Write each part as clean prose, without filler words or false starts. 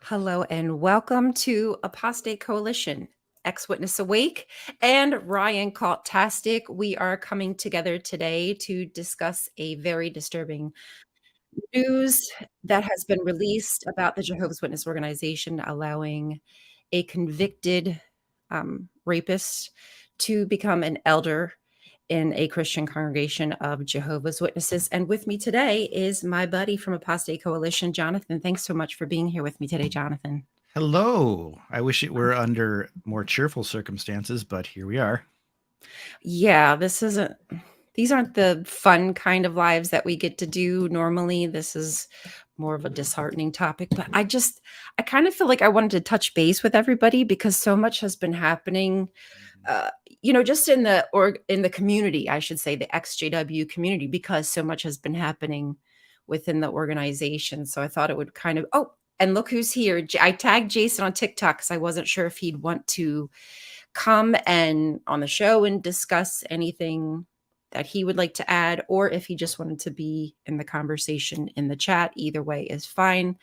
Hello and welcome to Apostate Coalition, Ex-Witness Awake, and Ryan Caught-tastic. We are coming together today to discuss a very disturbing news that has been released about the Jehovah's Witness organization allowing a convicted rapist to become an elder in a Christian congregation of Jehovah's Witnesses. And with me today is my buddy from Apostate Coalition, Jonathan. Thanks so much for being here with me today, Jonathan. Hello. I wish it were under more cheerful circumstances, but here we are. Yeah, these aren't the fun kind of lives that we get to do normally. This is more of a disheartening topic, but I kind of feel like I wanted to touch base with everybody because so much has been happening just in the community, I should say, the XJW community, because so much has been happening within the organization. So I thought it would and look who's here. I tagged Jason on TikTok because I wasn't sure if he'd want to come and on the show and discuss anything that he would like to add, or if he just wanted to be in the conversation in the chat. Either way is fine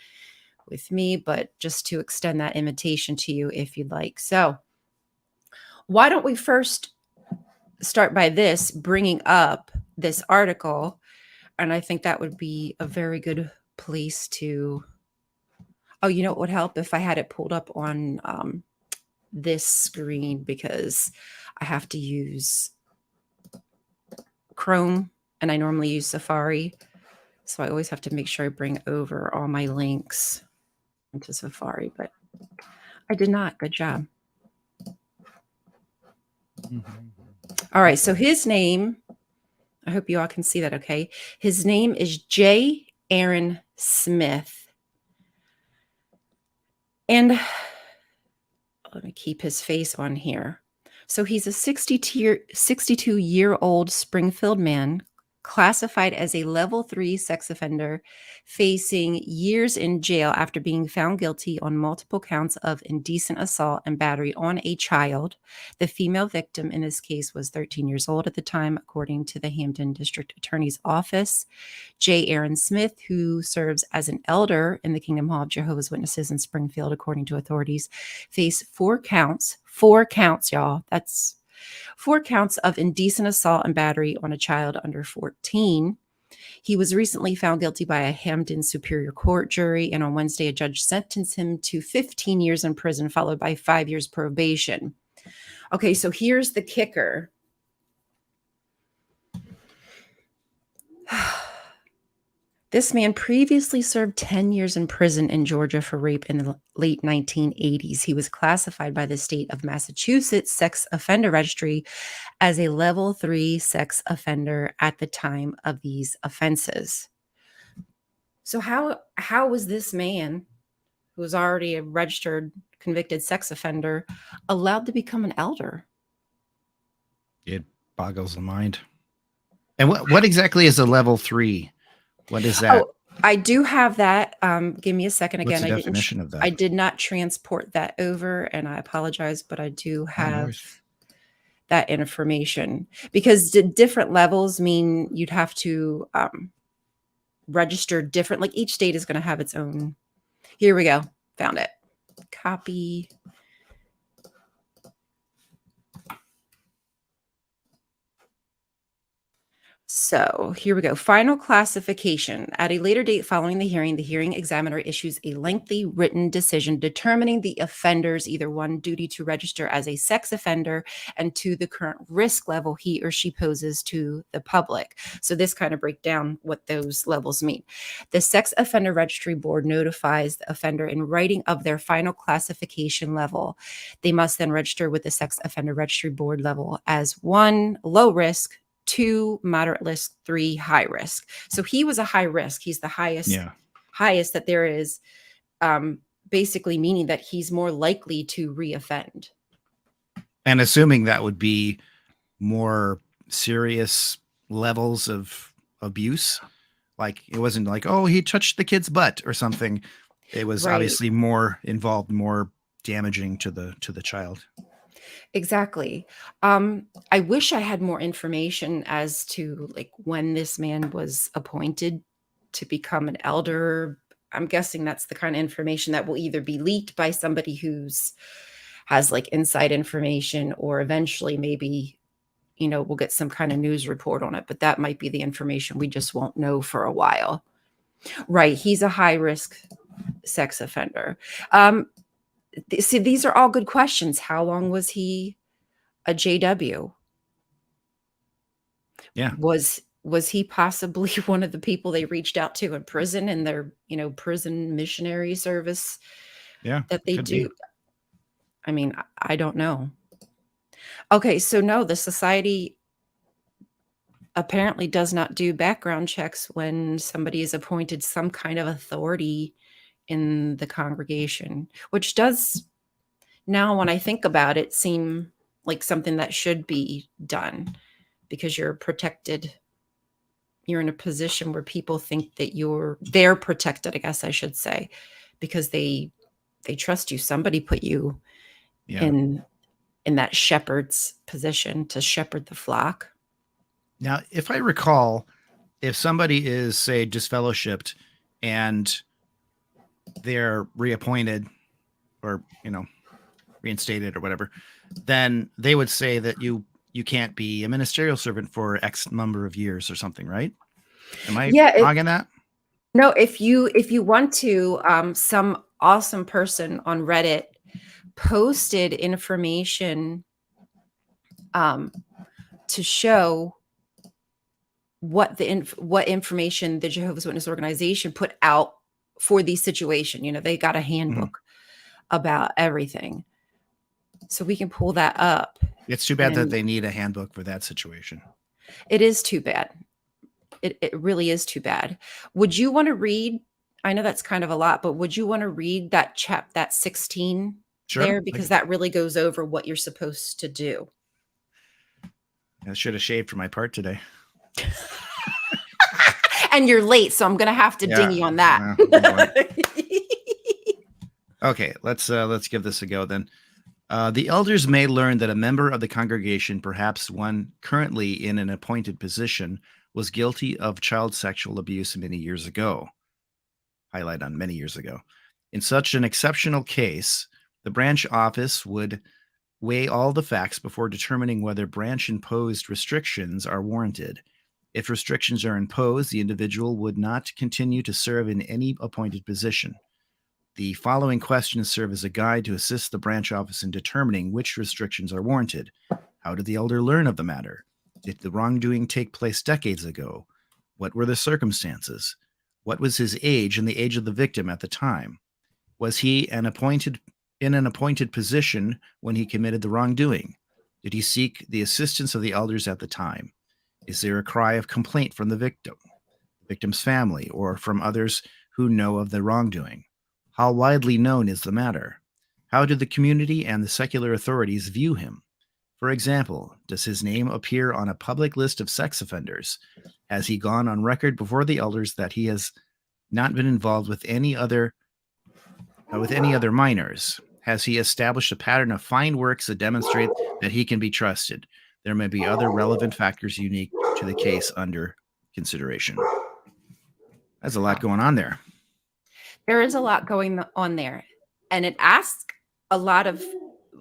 with me, but just to extend that invitation to you if you'd like. So why don't we first start by bringing up this article, and I think that would be a very good place to. Oh, you know what would help if I had it pulled up on this screen, because I have to use Chrome and I normally use Safari. So I always have to make sure I bring over all my links into Safari, but I did not. Good job. All right. So his name, I hope you all can see that. Okay. His name is J. Aaron Smith. And let me keep his face on here. So he's a 62-year-old Springfield man classified as a level 3 sex offender, facing years in jail after being found guilty on multiple counts of indecent assault and battery on a child. The female victim in this case was 13 years old at the time, according to the Hampden District Attorney's Office. J. Aaron Smith, who serves as an elder in the Kingdom Hall of Jehovah's Witnesses in Springfield, according to authorities, faced 4 counts, y'all. That's 4 counts of indecent assault and battery on a child under 14. He was recently found guilty by a Hampden Superior Court jury, and on Wednesday, a judge sentenced him to 15 years in prison, followed by 5 years probation. Okay, so here's the kicker. This man previously served 10 years in prison in Georgia for rape in the late 1980s. He was classified by the state of Massachusetts Sex Offender Registry as a level 3 sex offender at the time of these offenses. So how was this man, who was already a registered convicted sex offender, allowed to become an elder? It boggles the mind. And what exactly is a level 3? What is that? Oh, I do have that. Give me a second. Again, What's the definition of that? I did not transport that over, and I apologize, but I do have that information, because the different levels mean you'd have to register different. Like each state is going to have its own. Here we go. Found it. Copy. So here we go. Final classification. At a later date following the hearing examiner issues a lengthy written decision determining the offender's either 1, duty to register as a sex offender, and 2, the current risk level he or she poses to the public. So this kind of breaks down what those levels mean. The Sex Offender Registry Board notifies the offender in writing of their final classification level. They must then register with the Sex Offender Registry Board level as 1, low risk, 2, moderate risk, 3, high risk. So he was a high risk. He's the highest that there is, basically meaning that he's more likely to reoffend. And assuming that would be more serious levels of abuse, like it wasn't like, oh, he touched the kid's butt or something. It was obviously more involved, more damaging to the child. Exactly. I wish I had more information as to like when this man was appointed to become an elder. I'm guessing that's the kind of information that will either be leaked by somebody who's has like inside information, or eventually maybe, we'll get some kind of news report on it, but that might be the information we just won't know for a while. Right. He's a high risk sex offender. See, these are all good questions. How long was he a JW? Yeah. Was he possibly one of the people they reached out to in prison in their, prison missionary service Yeah. that they Could be. do? I mean, I don't know. Okay, so no, the society apparently does not do background checks when somebody is appointed some kind of authority in the congregation, which does, now when I think about it, seem like something that should be done, because you're protected. You're in a position where people think that they're protected, I guess I should say, because they trust you. Somebody put you Yeah. in that shepherd's position to shepherd the flock. Now, if I recall, if somebody is, say, disfellowshipped and they're reappointed or, reinstated or whatever, then they would say that you can't be a ministerial servant for X number of years or something, right? Am I Yeah, wrong in that? no, if you want to, some awesome person on Reddit posted information um, to show what information the Jehovah's Witness organization put out for the situation. They got a Mhm. handbook about everything, so we can pull that up. It's too bad that And they need a handbook for that situation. it is too bad. It really is too bad. Would you want to read? I know that's kind of a lot, but would you want to read that 16 Sure. there, because that really goes over what you're supposed to do? I should have shaved for my part today. And you're late, so I'm going to have to ding Yeah. you on that. Okay, let's give this a go then. The elders may learn that a member of the congregation, perhaps one currently in an appointed position, was guilty of child sexual abuse many years ago. Highlight on many years ago. In such an exceptional case, the branch office would weigh all the facts before determining whether branch imposed restrictions are warranted. If restrictions are imposed, the individual would not continue to serve in any appointed position. The following questions serve as a guide to assist the branch office in determining which restrictions are warranted. How did the elder learn of the matter? Did the wrongdoing take place decades ago? What were the circumstances? What was his age and the age of the victim at the time? Was he in an appointed position when he committed the wrongdoing? Did he seek the assistance of the elders at the time? Is there a cry of complaint from the victim's family, or from others who know of the wrongdoing? How widely known is the matter? How do the community and the secular authorities view him? For example, does his name appear on a public list of sex offenders? Has he gone on record before the elders that he has not been involved with any other minors? Has he established a pattern of fine works that demonstrate that he can be trusted? There may be other relevant factors unique to the case under consideration. That's a lot going on there. There is a lot going on there, and it asks a lot of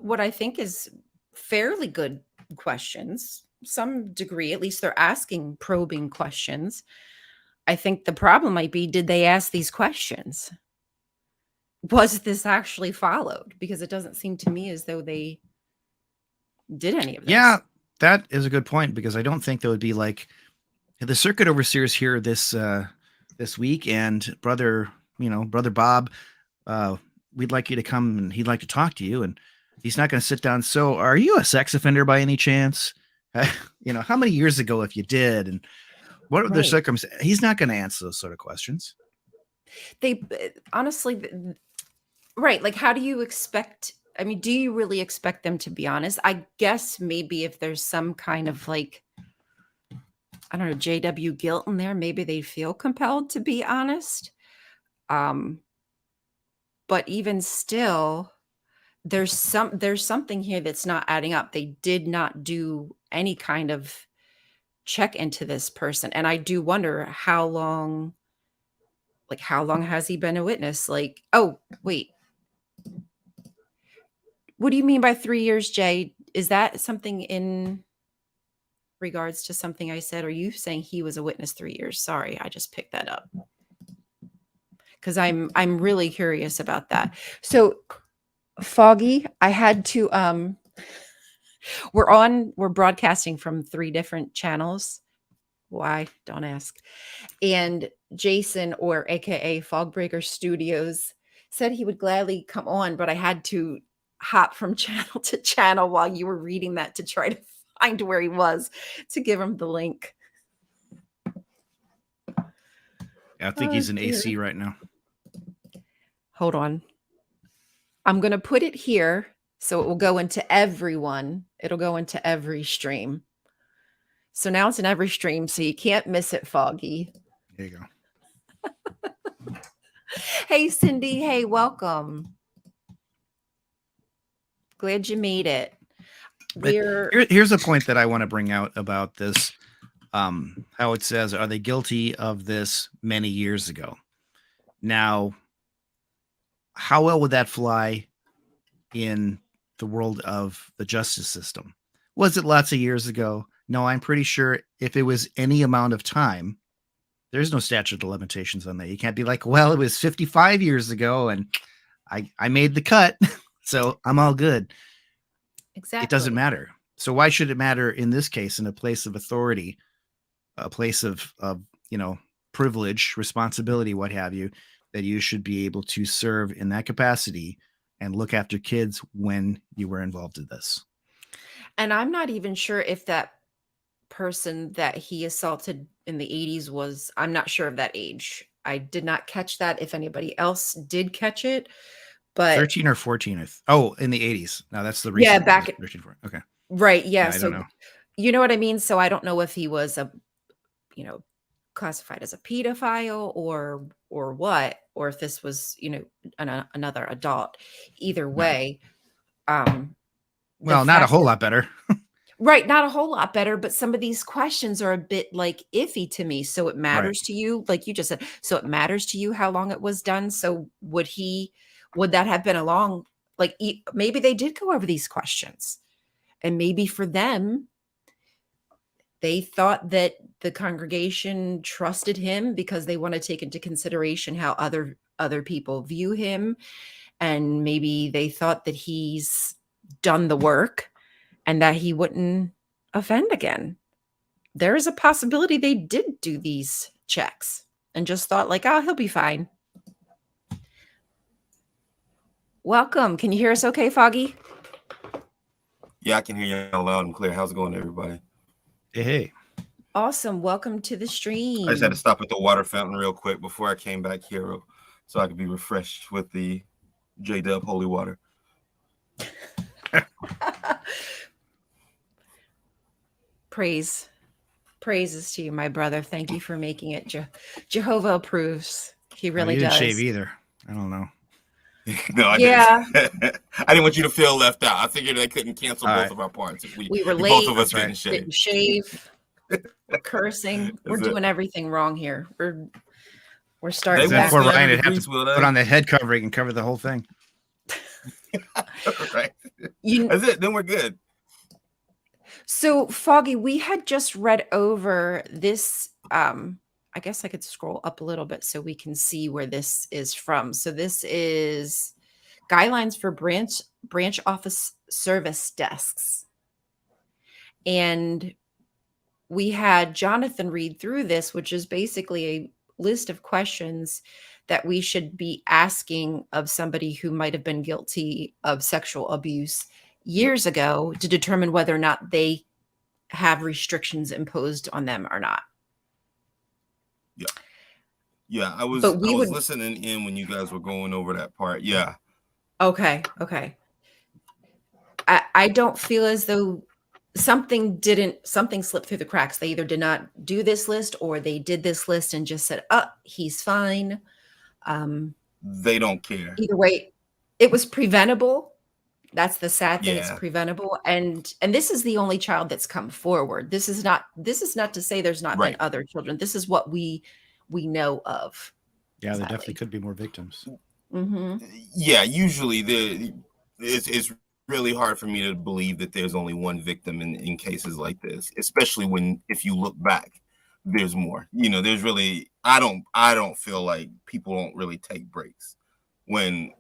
what I think is fairly good questions. Some degree, at least they're asking probing questions. I think the problem might be, did they ask these questions? Was this actually followed? Because it doesn't seem to me as though they did any of this. Yeah, that is a good point, because I don't think there would be like the circuit overseers here this week, and brother Bob, we'd like you to come and he'd like to talk to you, and he's not going to sit down. So, are you a sex offender by any chance? How many years ago, if you did, and what are the circumstances? He's not going to answer those sort of questions. They honestly, right? Like, how do you expect? I mean, do you really expect them to be honest? I guess maybe if there's some kind of like, I don't know, JW guilt in there, maybe they feel compelled to be honest. But even still, there's something here that's not adding up. They did not do any kind of check into this person, and I do wonder how long like, how long has he been a witness? Like, oh, wait. What do you mean by 3 years, Jay? Is that something in regards to something I said? Or are you saying he was a witness 3 years? Sorry, I just picked that up. Because I'm really curious about that. So Foggy, I had to we're broadcasting from 3 different channels. Why? Don't ask. And Jason, or AKA Fogbreaker Studios, said he would gladly come on, but I had to hop from channel to channel while you were reading that to try to find where he was to give him the link. Yeah, I think he's in AC right now. Hold on. I'm going to put it here so it will go into everyone. It'll go into every stream. So now it's in every stream, so you can't miss it, Foggy. There you go. Hey, Cindy. Hey, welcome. Glad you made it. Here's a point that I want to bring out about this. How it says, are they guilty of this many years ago? Now, how well would that fly in the world of the justice system? Was it lots of years ago? No, I'm pretty sure if it was any amount of time, there's no statute of limitations on that. You can't be like, well, it was 55 years ago and I made the cut, so I'm all good. Exactly. It doesn't matter. So why should it matter in this case, in a place of authority, a place of privilege, responsibility, what have you, that you should be able to serve in that capacity and look after kids when you were involved in this? And I'm not even sure if that person that he assaulted in the 80s was, I'm not sure of that age. I did not catch that, if anybody else did catch it. But 13 or 14. In the 80s. Now that's the recent. Yeah, back at 13, 14. Okay. Right. Yeah. I So don't know. you know what I mean? So I don't know if he was classified as a pedophile or what, or if this was, another adult. Either way, well, not a whole lot better. Right, not a whole lot better, but some of these questions are a bit like iffy to me. So it matters to you, like you just said. So it matters to you how long it was done. So would that have been a long, like maybe they did go over these questions, and maybe for them, they thought that the congregation trusted him because they want to take into consideration how other people view him, and maybe they thought that he's done the work and that he wouldn't offend again. There is a possibility they did do these checks and just thought like, oh, he'll be fine. Welcome. Can you hear us okay, Foggy? Yeah, I can hear you loud and clear. How's it going, everybody? Hey. Awesome. Welcome to the stream. I just had to stop at the water fountain real quick before I came back here so I could be refreshed with the J-Dub holy water. Praises to you, my brother. Thank you for making it. Jehovah approves. He really you didn't does. shave either. I don't know. No, I didn't. I didn't want you to feel left out. I figured they couldn't cancel both of our parts. If we were late. Both of us didn't shave. Didn't shave. We're cursing. We're doing everything wrong here. We're starting. Then poor Ryan would have to put on the head covering and cover the whole thing. Right. That's it. Then we're good. So, Foggy, we had just read over this. I guess I could scroll up a little bit so we can see where this is from. So this is guidelines for branch office service desks. And we had Jonathan read through this, which is basically a list of questions that we should be asking of somebody who might have been guilty of sexual abuse years ago to determine whether or not they have restrictions imposed on them or not. Yeah, I was listening in when you guys were going over that part. Yeah. Okay. I don't feel as though something slipped through the cracks. They either did not do this list or they did this list and just said, oh, he's fine. They don't care. Either way, it was preventable. That's the sad thing. Yeah. It's preventable. And this is the only child that's come forward. This is not to say there's not been other children. This is what we know of. Yeah, there definitely could be more victims. Yeah, usually it's really hard for me to believe that there's only one victim in cases like this, especially if you look back, there's more. There's really I don't feel like people don't really take breaks when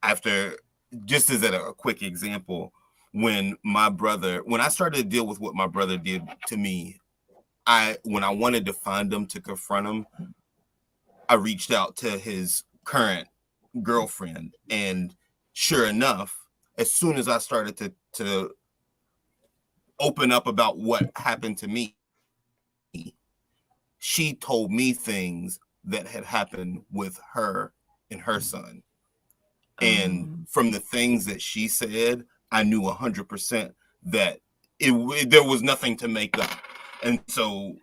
after just as a quick example, when I started to deal with what my brother did to me, when I wanted to find him to confront him, I reached out to his current girlfriend, and sure enough, as soon as I started to open up about what happened to me, she told me things that had happened with her and her son. And from the things that she said, I knew 100% that there was nothing to make up. And so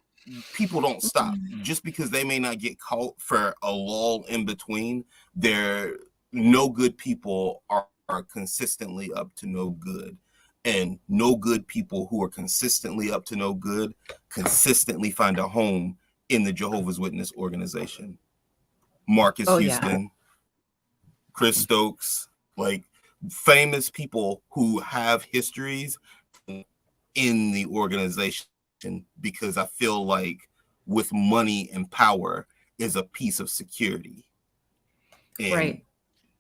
people don't stop just because they may not get caught for a lull in between. No good people are consistently up to no good, and no good people who are consistently up to no good consistently find a home in the Jehovah's Witness organization. Marcus Houston, Chris Stokes, like famous people who have histories in the organization, because I feel like with money and power is a piece of security. And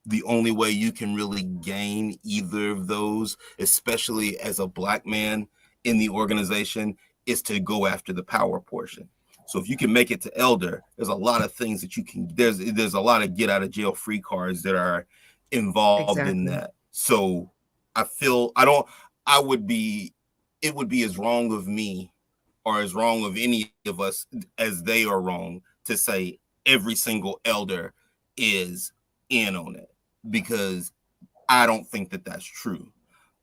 the only way you can really gain either of those, especially as a Black man in the organization, is to go after the power portion. So if you can make it to elder, there's a lot of things that you can, there's a lot of get out of jail free cards that are involved in that. So I feel it would be as wrong of me or as wrong of any of us as they are wrong to say every single elder is in on it, because I don't think that that's true.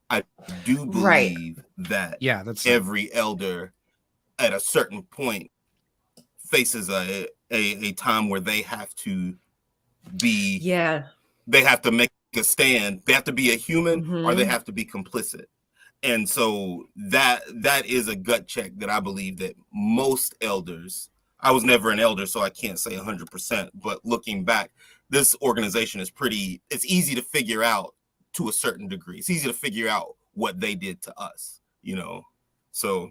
I do believe that every elder at a certain point faces a time where they have to be, they have to make a stand. They have to be a human or they have to be complicit. And so that is a gut check that I believe that most elders, I was never an elder, so I can't say 100%, but looking back, this organization is it's easy to figure out to a certain degree. It's easy to figure out what they did to us, so.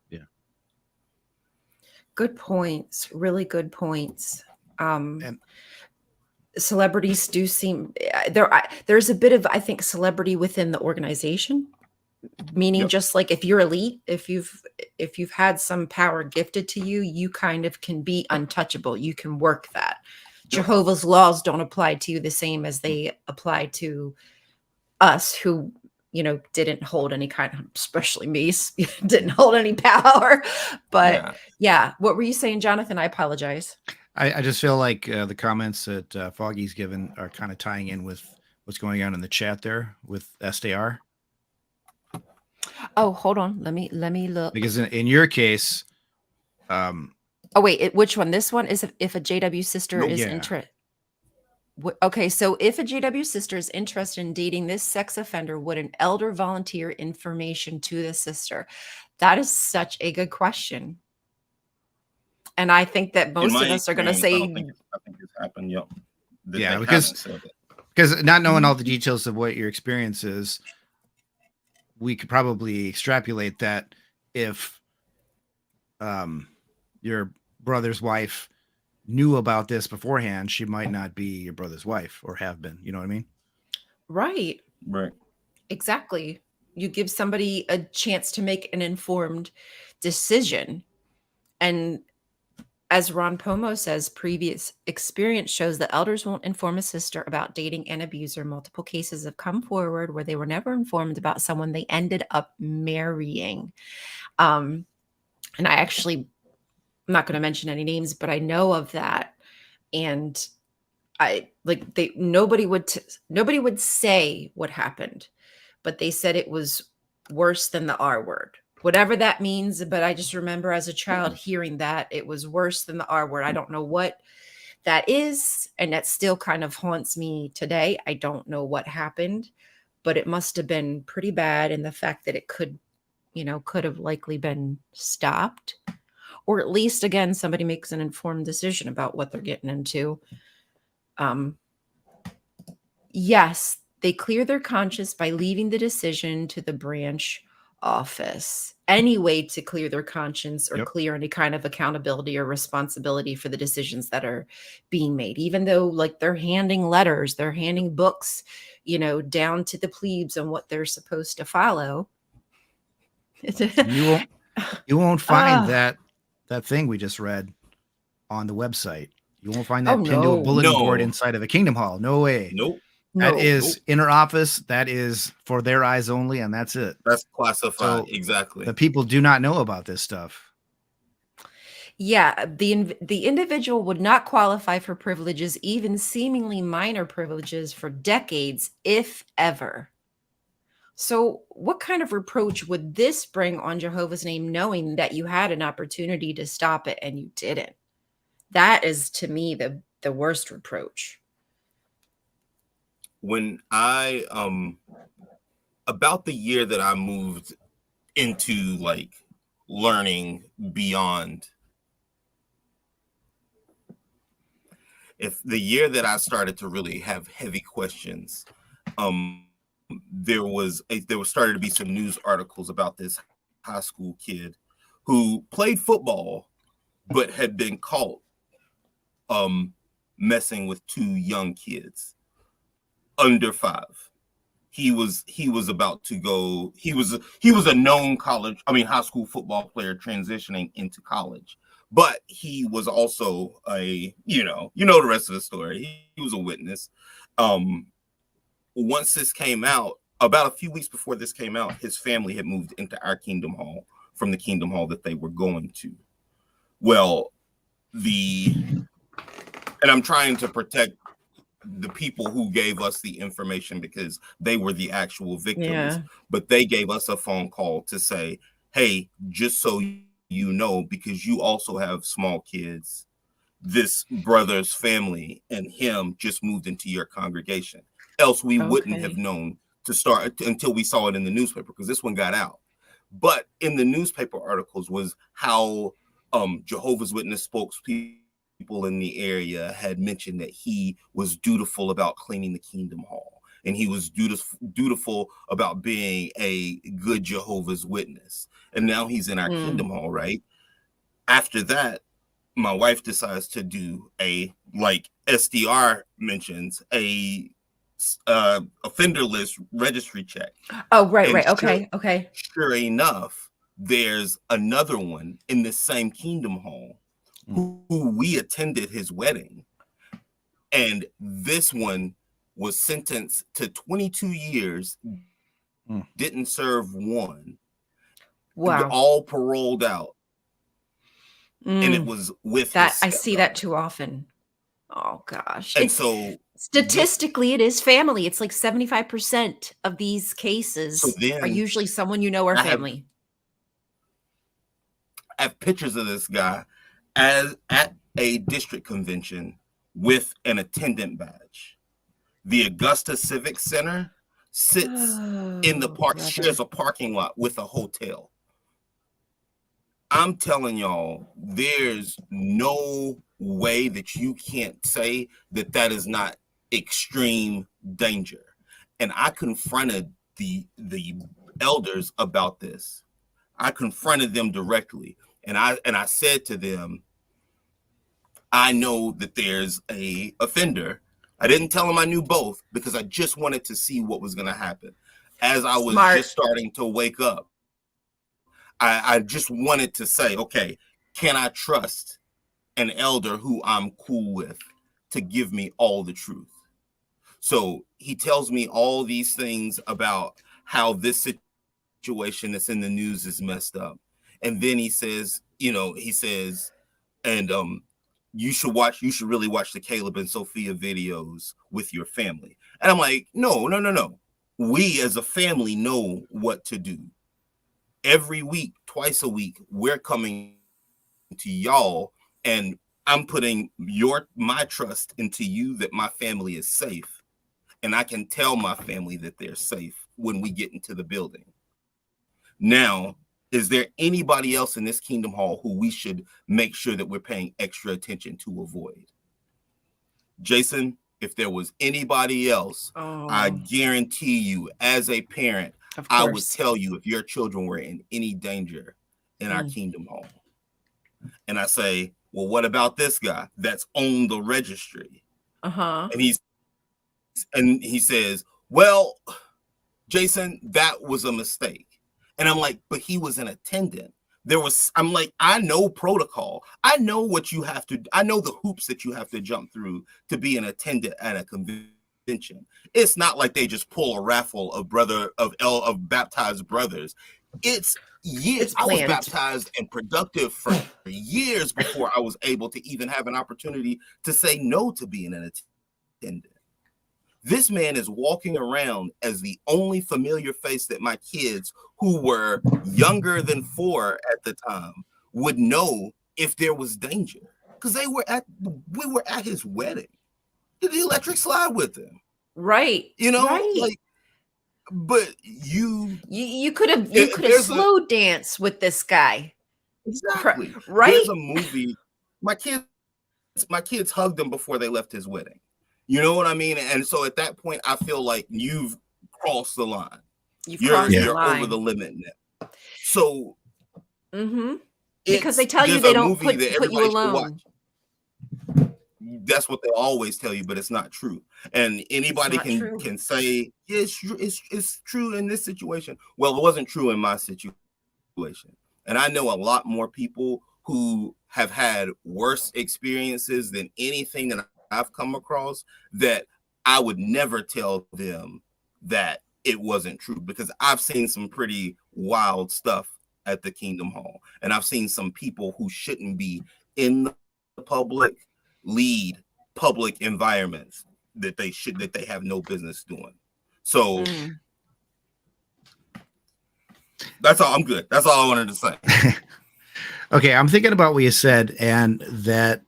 Yeah. Good points. Really good points. Celebrities do seem there's a bit of, I think, celebrity within the organization, meaning just like if you're elite, if you've had some power gifted to you, you kind of can be untouchable. You can work that. Jehovah's laws don't apply to you the same as they apply to us who, didn't hold any kind of, especially me, didn't hold any power. But yeah. What were you saying, Jonathan? I apologize. I just feel like the comments that Foggy's given are kind of tying in with what's going on in the chat there with SDR. Oh, hold on. Let me look. Because in your case, oh wait, which one? This one is if a JW sister is interested. Okay, so if a JW sister is interested in dating this sex offender, would an elder volunteer information to the sister? That is such a good question. And I think that most of us are going to say, I think it's happened. Yep. Yeah, because not knowing all the details of what your experience is, we could probably extrapolate that if your brother's wife knew about this beforehand, she might not be your brother's wife or have been. You know what I mean? Right. Exactly. You give somebody a chance to make an informed decision. And as Ron Pomo says, previous experience shows that elders won't inform a sister about dating an abuser. Multiple cases have come forward where they were never informed about someone they ended up marrying. And I actually, I'm not going to mention any names, but I know of that. And nobody would say what happened, but they said it was worse than the R word, whatever that means. But I just remember as a child hearing that it was worse than the R word. I don't know what that is. And that still kind of haunts me today. I don't know what happened, but it must have been pretty bad. And the fact that it could have likely been stopped, or at least, again, somebody makes an informed decision about what they're getting into. Um, yes, they clear their conscience by leaving the decision to the branch office. Any way to clear their conscience or Yep. clear any kind of accountability or responsibility for the decisions that are being made, even though like they're handing letters, they're handing books, down to the plebes on what they're supposed to follow. You won't find Ah, that thing we just read on the website. You won't find oh that pinned to a no, bulletin board No, inside of a Kingdom Hall. No way. nope, That no. is nope. inner office. That is for their eyes only, and that's it. That's classified. So Exactly. the people do not know about this stuff. Yeah, the individual would not qualify for privileges, even seemingly minor privileges, for decades, if ever. So, what kind of reproach would this bring on Jehovah's name, knowing that you had an opportunity to stop it and you didn't? That is, to me, the worst reproach. When I about the year that I moved into like learning beyond, if the year that I started to really have heavy questions, there started to be some news articles about this high school kid who played football but had been caught messing with two young kids under 5. He was about to go. He was a known high school football player transitioning into college, but he was also the rest of the story. He was a witness. Once this came out, about a few weeks before this came out, his family had moved into our Kingdom Hall from the Kingdom Hall that they were going to. Well, and I'm trying to protect the people who gave us the information because they were the actual victims, Yeah. but they gave us a phone call to say, hey, just so you know, because you also have small kids, this brother's family and him just moved into your congregation. Else we wouldn't have Okay. known to start until we saw it in the newspaper, because this one got out. But in the newspaper articles was how Jehovah's Witness spokespeople in the area had mentioned that he was dutiful about cleaning the Kingdom Hall, and he was dutiful about being a good Jehovah's Witness. And now he's in our Kingdom Hall, right? After that, my wife decides to do like SDR mentions, a offender list registry check. Oh, right, And right. Okay. sure enough, there's another one in the same Kingdom Hall who we attended his wedding. And this one was sentenced to 22 years, didn't serve one, Wow. all paroled out. And it was with That his I see that stepdaughter. too often. Oh gosh. And It's so statistically it is family. It's like 75% of these cases are then usually someone you know or I have family. pictures of this guy at a district convention with an attendant badge. The Augusta Civic Center sits in the park, shares a parking lot with a hotel. I'm telling y'all, there's no way that you can't say that that is not extreme danger. And I confronted the elders about this. I confronted them directly, and I said to them, I know that there's a offender. I didn't tell them I knew both because I just wanted to see what was going to happen. As I was Smart. just starting to wake up, I just wanted to say, okay, can I trust an elder who I'm cool with to give me all the truth? So he tells me all these things about how this situation that's in the news is messed up. And then he says, and you should really watch the Caleb and Sophia videos with your family. And I'm like, no. We as a family know what to do. Every week, twice a week, we're coming to y'all, and I'm putting my trust into you that my family is safe. And I can tell my family that they're safe when we get into the building. Now, is there anybody else in this Kingdom Hall who we should make sure that we're paying extra attention to avoid? Jason, If there was anybody else, I guarantee you, as a parent, I would tell you if your children were in any danger in our kingdom home. And I say, well, what about this guy that's on the registry? And he says, well, Jason, that was a mistake. And I'm like, but he was an attendant. I'm like, I know protocol. I know what you have to, I know the hoops that you have to jump through to be an attendant at a convention. It's not like they just pull a raffle of baptized brothers. It's years. I was baptized and productive for years before I was able to even have an opportunity to say no to being an attendant. This man is walking around as the only familiar face that my kids, who were younger than 4 at the time, would know if there was danger, because we were at his wedding. Did the electric slide with him? Right. Like, but you could have slow dance with this guy. Exactly. Right. There's a movie. My kids hugged him before they left his wedding. You know what I mean? And so at that point, I feel like you've crossed the line. You're over the limit now. So because they tell you they don't put you alone. That's what they always tell you, but it's not true. And anybody can say, yeah, it's true in this situation. Well, it wasn't true in my situation. And I know a lot more people who have had worse experiences than anything that I've come across, that I would never tell them that it wasn't true, because I've seen some pretty wild stuff at the Kingdom Hall, and I've seen some people who shouldn't be in the public lead public environments that they have no business doing. So that's all. I'm good. That's all I wanted to say. Okay, I'm thinking about what you said, and that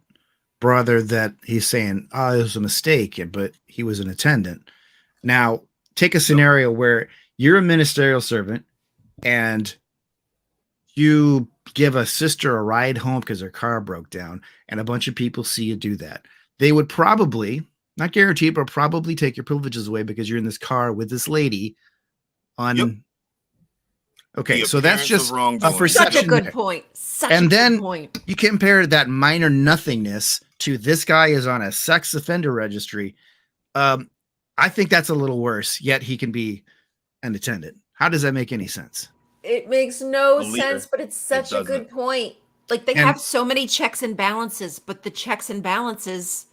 brother that he's saying, oh, it was a mistake, but he was an attendant. Now, take a scenario where you're a ministerial servant and you give a sister a ride home because her car broke down, and a bunch of people see you do that. They would probably, not guarantee, but probably take your privileges away because you're in this car with this lady on. Yep. Okay, so that's just a perception. Such a good point. And then you compare that minor nothingness to this guy is on a sex offender registry. I think that's a little worse, yet he can be an attendant. How does that make any sense? It makes no sense, but it's such a good point. Like, they have so many checks and balances, but the checks and balances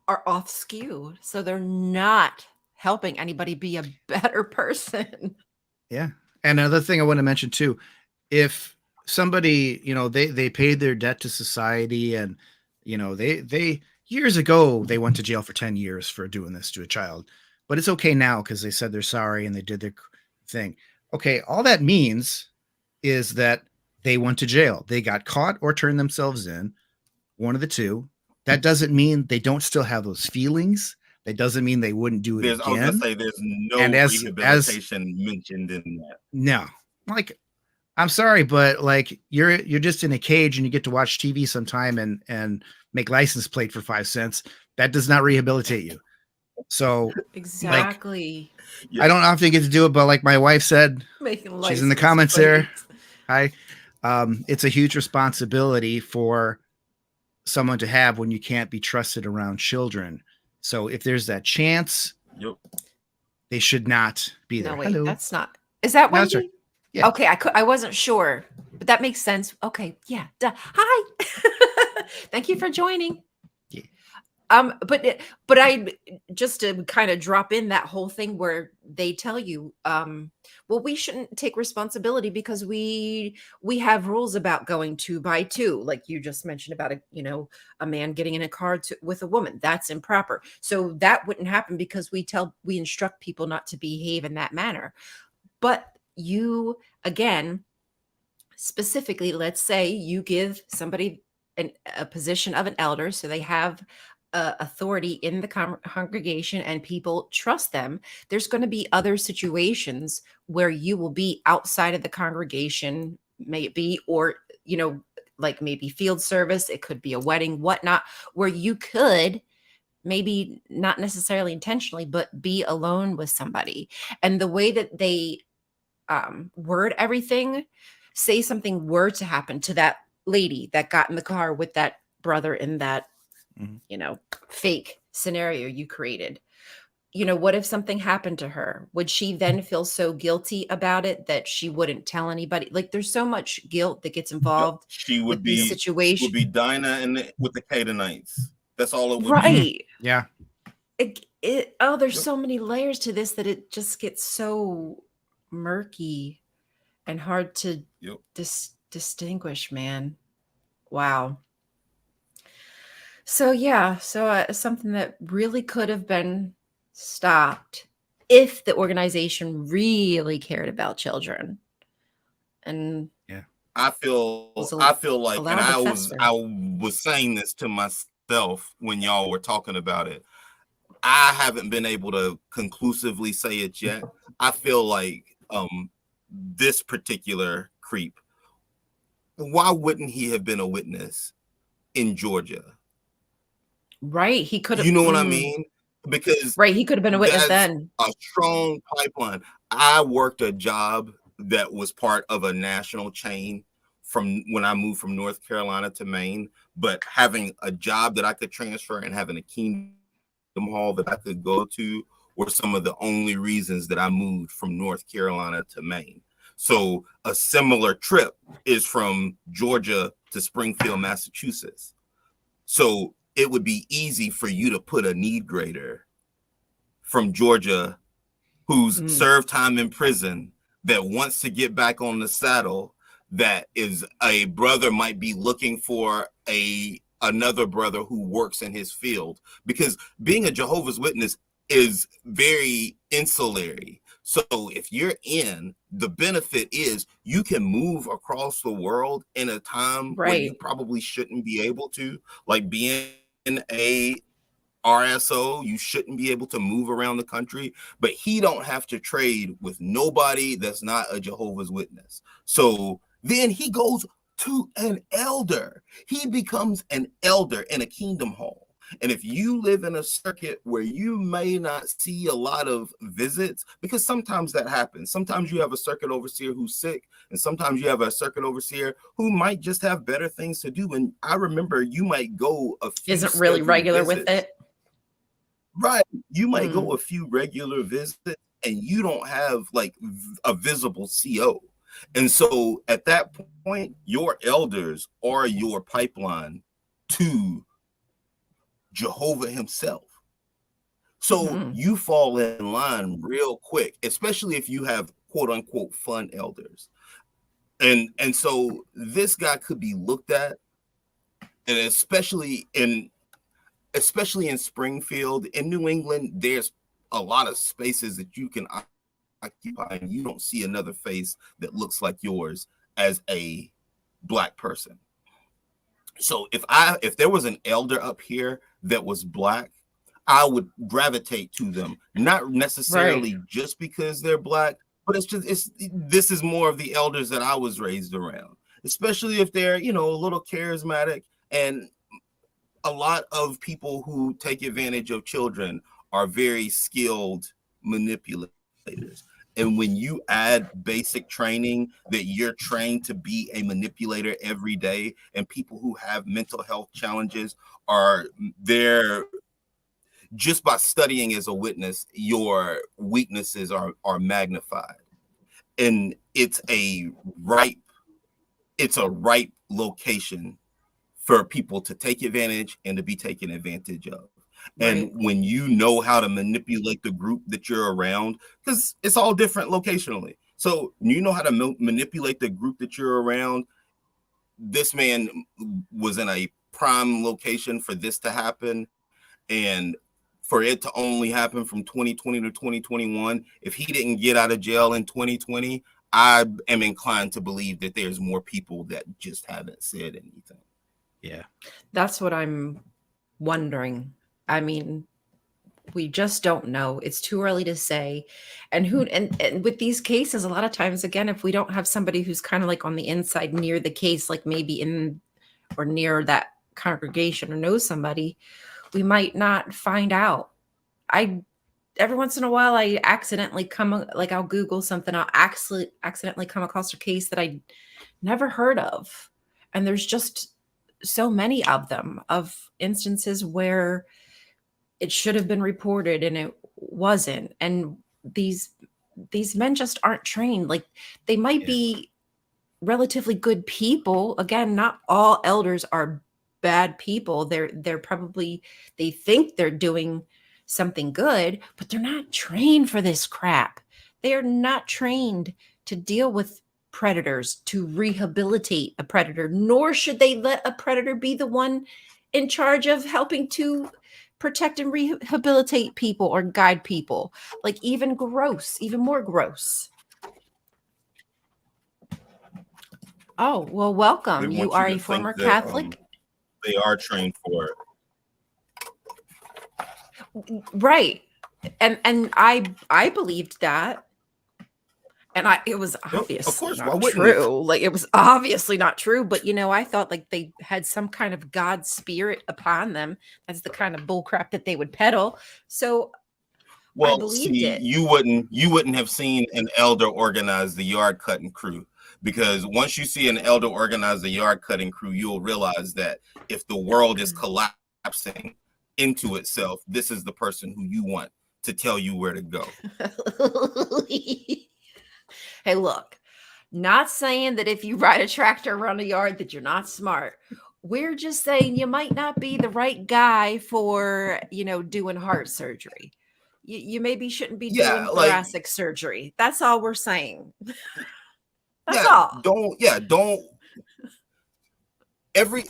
are off skew. So they're not helping anybody be a better person. Yeah. And another thing I want to mention too, if somebody, they paid their debt to society, and, they years ago, they went to jail for 10 years for doing this to a child, but it's okay now because they said they're sorry and they did their thing. Okay. All that means is that they went to jail. They got caught or turned themselves in, one of the two. That doesn't mean they don't still have those feelings. That doesn't mean they wouldn't do it again. I was going to say there's no rehabilitation mentioned in that. No. Like, I'm sorry, but like you're just in a cage and you get to watch TV sometime and make license plate for 5 cents. That does not rehabilitate you. So exactly. Like, I don't often get to do it, but like my wife said, she's in the comments there. Hi. It's a huge responsibility for someone to have when you can't be trusted around children. So if there's that chance, they should not be there. No, wait, that's not. Is that Wendy? Right. Yeah. Okay, I wasn't sure, but that makes sense. Okay, yeah. Hi. Thank you for joining. Yeah. But I just to kind of drop in that whole thing where they tell you, well, we shouldn't take responsibility because we have rules about going 2 by 2, like you just mentioned about a man getting in a car with a woman. That's improper. So that wouldn't happen because we instruct people not to behave in that manner. But you, again, specifically, let's say you give somebody a position of an elder, so they have authority in the congregation and people trust them. There's going to be other situations where you will be outside of the congregation, maybe, or, like maybe field service. It could be a wedding, whatnot, where you could maybe not necessarily intentionally, but be alone with somebody. And the way that they word everything, say something were to happen to that lady that got in the car with that brother in that, Mhm. fake scenario you created. What if something happened to her? Would she then feel so guilty about it that she wouldn't tell anybody? Like, there's so much guilt that gets Yep. involved She would with these be situations. Dinah with the Canaanites. That's all it would be. Right. Yeah. There's Yep. so many layers to this that it just gets so murky and hard to Yep. distinguish, man. Wow. So something that really could have been stopped if the organization really cared about children and I feel was like, and allowed to fester. I was saying this to myself when y'all were talking about it. I haven't been able to conclusively say it yet. I feel like this particular creep, why wouldn't he have been a witness in Georgia? Right. He could have. You know what I mean? Because Right. He could have been a witness that's then. a strong pipeline. I worked a job that was part of a national chain from when I moved from North Carolina to Maine, but having a job that I could transfer and having a kingdom hall that I could go to were some of the only reasons that I moved from North Carolina to Maine. So a similar trip is from Georgia to Springfield, Massachusetts. So it would be easy for you to put a need grader from Georgia who's served time in prison that wants to get back on the saddle, that is a brother might be looking for another brother who works in his field, because being a Jehovah's Witness is very insulary. So if you're in, the benefit is you can move across the world in a time where you probably shouldn't be able to, like being a RSO, you shouldn't be able to move around the country, but he don't have to trade with nobody that's not a Jehovah's Witness. So then he goes to an elder. He becomes an elder in a kingdom hall. And if you live in a circuit where you may not see a lot of visits, because sometimes that happens. Sometimes you have a circuit overseer who's sick, and sometimes you have a circuit overseer who might just have better things to do. And I remember you might go a few isn't really regular visits. with it. Right. You might go a few regular visits and you don't have like a visible CO. And so at that point, your elders are your pipeline to Jehovah himself. So you fall in line real quick, especially if you have quote unquote fun elders. And so this guy could be looked at, and especially in Springfield, in New England, there's a lot of spaces that you can occupy, and you don't see another face that looks like yours as a Black person. So if there was an elder up here that was Black, I would gravitate to them, not necessarily just because they're Black, but this is more of the elders that I was raised around, especially if they're, a little charismatic. And a lot of people who take advantage of children are very skilled manipulators. And when you add basic training that you're trained to be a manipulator every day, and people who have mental health challenges are there just by studying as a witness, your weaknesses are magnified. And it's a ripe location for people to take advantage and to be taken advantage of. And when you know how to manipulate the group that you're around, because it's all different locationally. So you know how to manipulate the group that you're around. This man was in a prime location for this to happen. And for it to only happen from 2020 to 2021, if he didn't get out of jail in 2020, I am inclined to believe that there's more people that just haven't said anything. Yeah. That's what I'm wondering. I mean, we just don't know. It's too early to say. And with these cases, a lot of times, again, if we don't have somebody who's kind of like on the inside near the case, like maybe in or near that congregation or knows somebody, we might not find out. Every once in a while I accidentally I'll Google something, I'll accidentally come across a case that I never heard of. And there's just so many of them, of instances where it should have been reported and it wasn't. And these men just aren't trained. Like, they might be relatively good people. Again, not all elders are bad people. They're probably, they think they're doing something good, but they're not trained for this crap. They are not trained to deal with predators, to rehabilitate a predator, nor should they let a predator be the one in charge of helping to protect and rehabilitate people or guide people. Like, even more gross. Oh, well, welcome. You are a former Catholic? They are trained for it. Right. And I believed that. And it was obviously not true. Like, it was obviously not true. But, I thought like they had some kind of God spirit upon them. That's the kind of bullcrap that they would peddle. So I believed it. You wouldn't have seen an elder organize the yard cutting crew. Because once you see an elder organize the yard cutting crew, you'll realize that if the world is collapsing into itself, this is the person who you want to tell you where to go. Hey, look, not saying that if you ride a tractor around a yard that you're not smart. We're just saying you might not be the right guy for, doing heart surgery. You maybe shouldn't be doing thoracic surgery. That's all we're saying. That's all. Don't. Every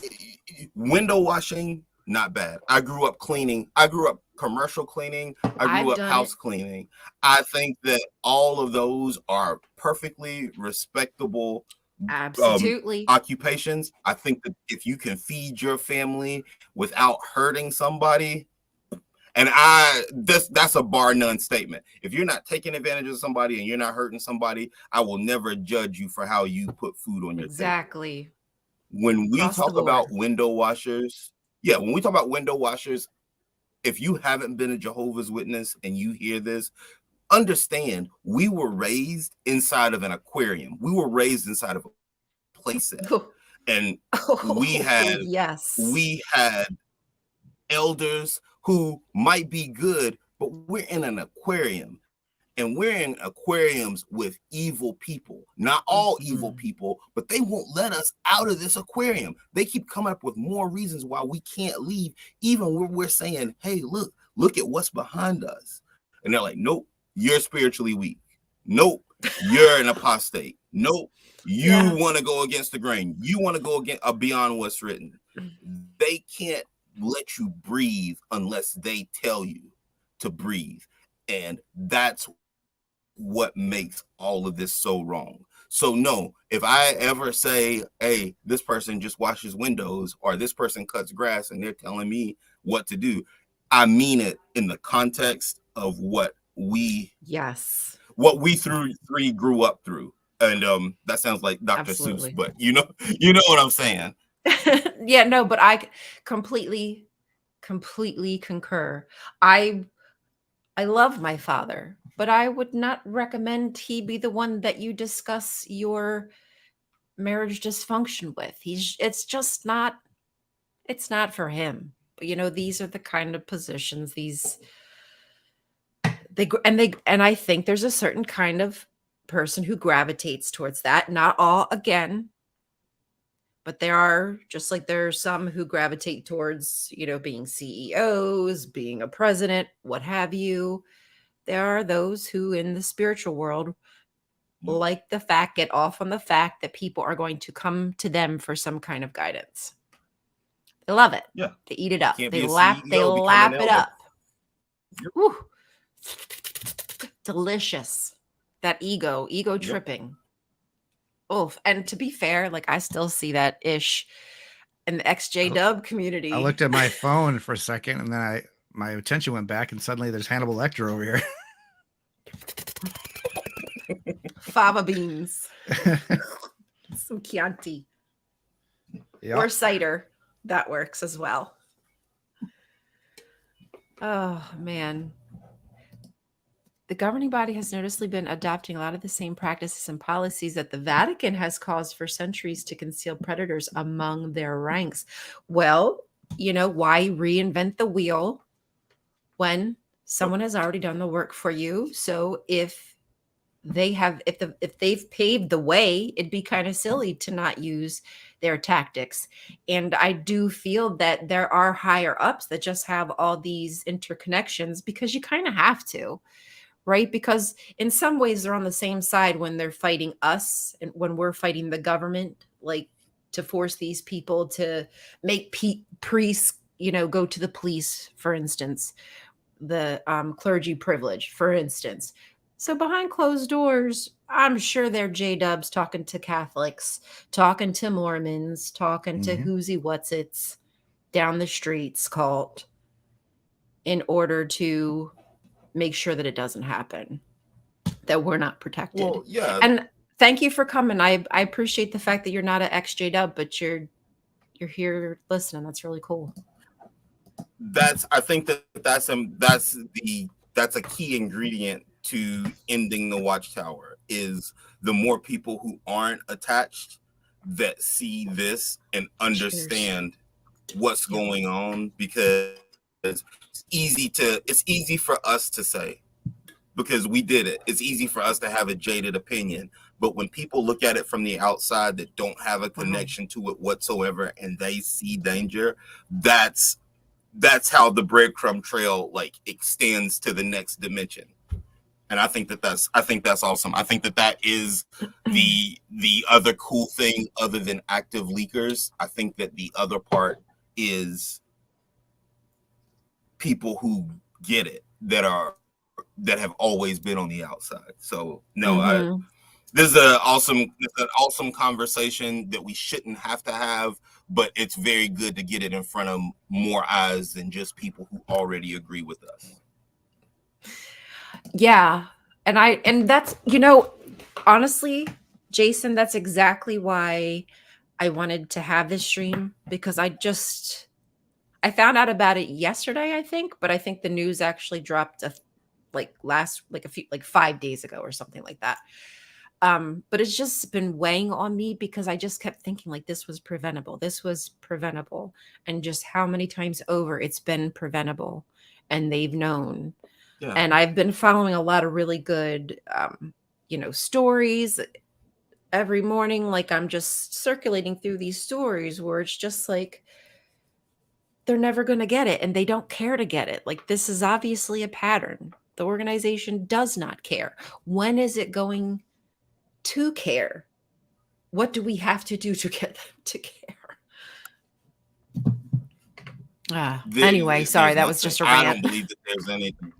window washing, not bad. I grew up cleaning. I grew up commercial cleaning. I grew up house cleaning. I think that all of those are perfectly respectable absolutely occupations. I think that if you can feed your family without hurting somebody, and that's a bar none statement. If you're not taking advantage of somebody and you're not hurting somebody, I will never judge you for how you put food on your table. Exactly. When we talk about window washers, if you haven't been a Jehovah's Witness and you hear this, understand we were raised inside of an aquarium. We were raised inside of a playset. And we had elders who might be good, but we're in an aquarium. And we're in aquariums with evil people. Not all evil people, but they won't let us out of this aquarium. They keep coming up with more reasons why we can't leave, even when we're saying, hey, look at what's behind us. And they're like, nope, you're spiritually weak. Nope, you're an apostate. Nope, you want to go against the grain. You want to go beyond what's written. They can't let you breathe unless they tell you to breathe. And that's what makes all of this so wrong. So no, if I ever say, hey, this person just washes windows or this person cuts grass and they're telling me what to do, I mean it in the context of what we three grew up through. And that sounds like Dr. Seuss, but you know what I'm saying. Yeah, no, but I completely concur. I love my father, but I would not recommend he be the one that you discuss your marriage dysfunction with. It's not for him. But, these are the kind of positions and I think there's a certain kind of person who gravitates towards that. Not all, again, but there are some who gravitate towards, being CEOs, being a president, what have you. There are those who in the spiritual world get off on the fact that people are going to come to them for some kind of guidance. They love it. Yeah. They eat it up. They lap it up. Woo. Delicious. That ego tripping. Oh, and to be fair, I still see that ish in the XJ community. I looked at my phone for a second and then my attention went back and suddenly there's Hannibal Lecter over here. Fava beans. Some Chianti. Yep. Or cider. That works as well. Oh man. The governing body has noticeably been adopting a lot of the same practices and policies that the Vatican has caused for centuries to conceal predators among their ranks. Well, why reinvent the wheel when someone has already done the work for you? So if they've paved the way, it'd be kind of silly to not use their tactics. And I do feel that there are higher ups that just have all these interconnections because you kind of have to, right? Because in some ways they're on the same side when they're fighting us and when we're fighting the government, like to force these people to make priests, go to the police, for instance, the clergy privilege, for instance. So behind closed doors, I'm sure they're J-dubs talking to Catholics, talking to Mormons, talking to Mhm. who's what's it's down the streets called in order to make sure that it doesn't happen, that we're not protected. Well, yeah, And thank you for coming. I appreciate the fact that you're not an ex J-dub, but you're here listening. That's really cool. I think that's a key ingredient to ending the Watchtower is the more people who aren't attached that see this and understand what's going on, because it's easy for us to say because we did it. It's easy for us to have a jaded opinion, but when people look at it from the outside that don't have a connection to it whatsoever and they see danger, that's how the breadcrumb trail like extends to the next dimension. And I think that's awesome. I think that is the other cool thing other than active leakers. I think that the other part is people who get it that have always been on the outside. So no, this is an awesome conversation that we shouldn't have to have, but it's very good to get it in front of more eyes than just people who already agree with us. Yeah. And that's, honestly, Jason, that's exactly why I wanted to have this stream, because I found out about it yesterday, I think, but I think the news actually dropped like 5 days ago or something like that. But it's just been weighing on me because I just kept thinking like this was preventable, and just how many times over it's been preventable and they've known. Yeah. And I've been following a lot of really good stories every morning. Like I'm just circulating through these stories where it's just like they're never going to get it and they don't care to get it. Like this is obviously a pattern. The organization does not care. When is it going to care? What do we have to do to get them to care? Anyway, sorry, that was just a rant. I don't believe that there's anything.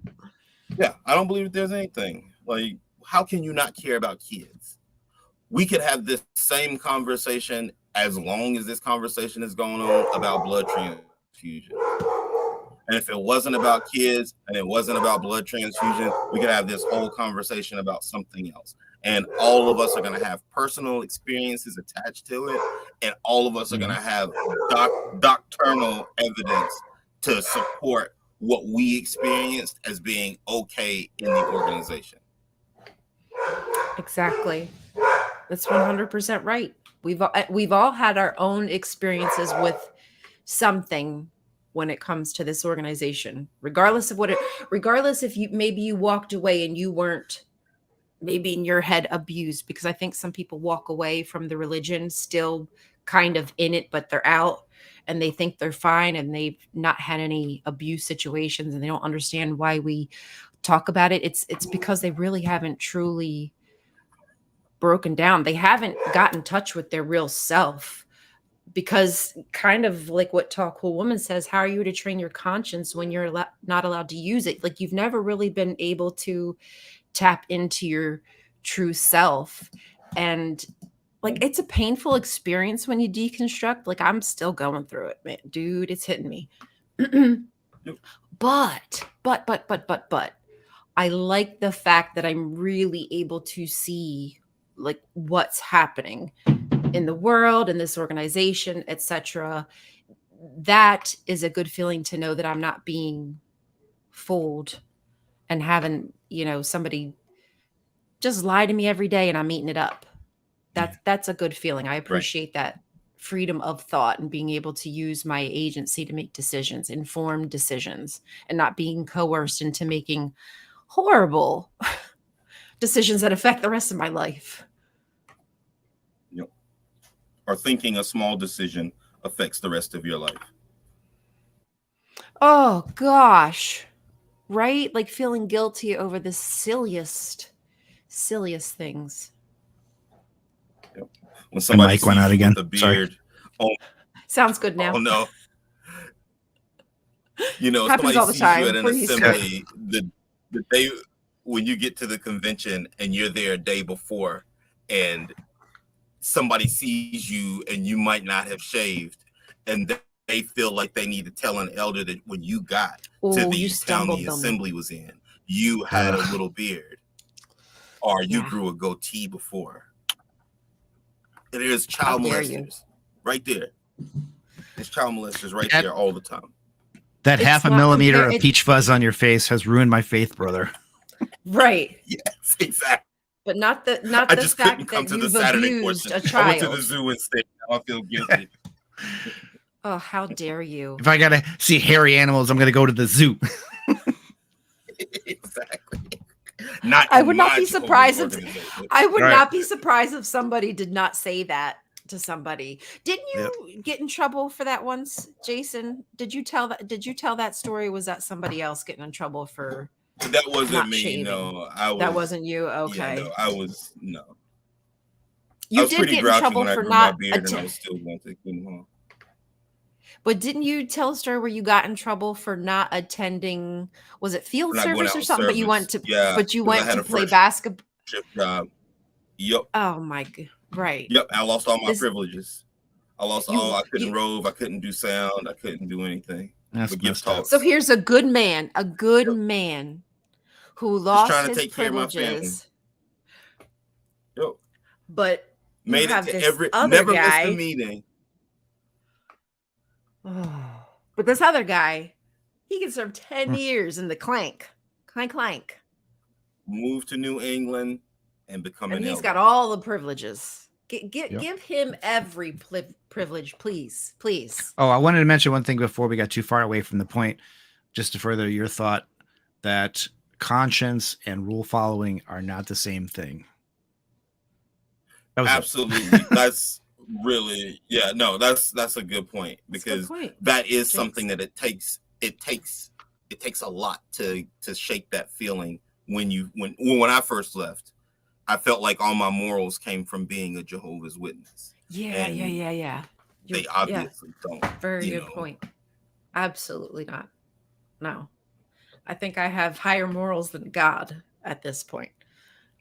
Yeah, I don't believe that there's anything. Like, how can you not care about kids? We could have this same conversation as long as this conversation is going on about blood transfusion. And if it wasn't about kids and it wasn't about blood transfusion, we could have this whole conversation about something else. And all of us are going to have personal experiences attached to it. And all of us are going to have doctrinal evidence to support what we experienced as being okay in the organization. Exactly. That's 100% right. We've all had our own experiences with something when it comes to this organization, regardless if you walked away and you weren't maybe in your head abused, because I think some people walk away from the religion still kind of in it, but they're out and they think they're fine and they've not had any abuse situations and they don't understand why we talk about it. It's because they really haven't truly broken down. They haven't got in touch with their real self, because kind of like what Tall Cool Woman says, how are you to train your conscience when you're not allowed to use it? Like you've never really been able to tap into your true self. And like it's a painful experience when you deconstruct. Like I'm still going through it, man. Dude, it's hitting me. But I like the fact that I'm really able to see like what's happening in the world, in this organization, etc. That is a good feeling to know that I'm not being fooled and having, somebody just lie to me every day and I'm eating it up. That's a good feeling. I appreciate that freedom of thought and being able to use my agency to make decisions, informed decisions, and not being coerced into making horrible decisions that affect the rest of my life. Yep. Or thinking a small decision affects the rest of your life. Oh gosh. Right? Like feeling guilty over the silliest things. Yep. When somebody mic went sees out you again. with a beard, Sounds good now. oh no. Happens somebody all the sees time. you at an Please. assembly the day when you get to the convention and you're there a day before, and somebody sees you and you might not have shaved, and they feel like they need to tell an elder that when you got to the town the assembly was in, you had a little beard, or you grew a goatee before. It is child molesters right there. It's child molesters right there all the time. That half a millimeter of peach fuzz on your face has ruined my faith, brother. Right. Yes, exactly. But not the just fact come that to you've the Saturday abused portion. a child. I went to the zoo instead. Now I feel guilty. Oh, how dare you! If I gotta see hairy animals, I'm gonna go to the zoo. Exactly. I would not be surprised if somebody did not say that to somebody. Didn't you get in trouble for that once, Jason? Did you tell that story? Was that somebody else getting in trouble for? That wasn't me. Shaving? No, that wasn't you. Okay. Yeah, no, I was no. You did get in trouble for not and I was still going to keep home. But didn't you tell a story where you got in trouble for not attending? Was it field service or something? But you went to, play basketball. Job. Yep. Oh my god! Right. Yep. I lost all my privileges. I lost all. I couldn't rove. I couldn't do sound. I couldn't do anything. So here's a good man. A good man who lost his privileges. Yep. But made it to never missed a meeting. But this other guy, he can serve 10 years in the clank. Move to New England and become an elder. He's got all the privileges. Give him every privilege, please. Oh, I wanted to mention one thing before we got too far away from the point, just to further your thought that conscience and rule following are not the same thing. Absolutely. That's really, that's a good point, because that is something that it takes a lot to shake that feeling. When I first left, I felt like all my morals came from being a Jehovah's Witness. Yeah. They obviously don't. Very good point. Absolutely not. No. I think I have higher morals than God at this point.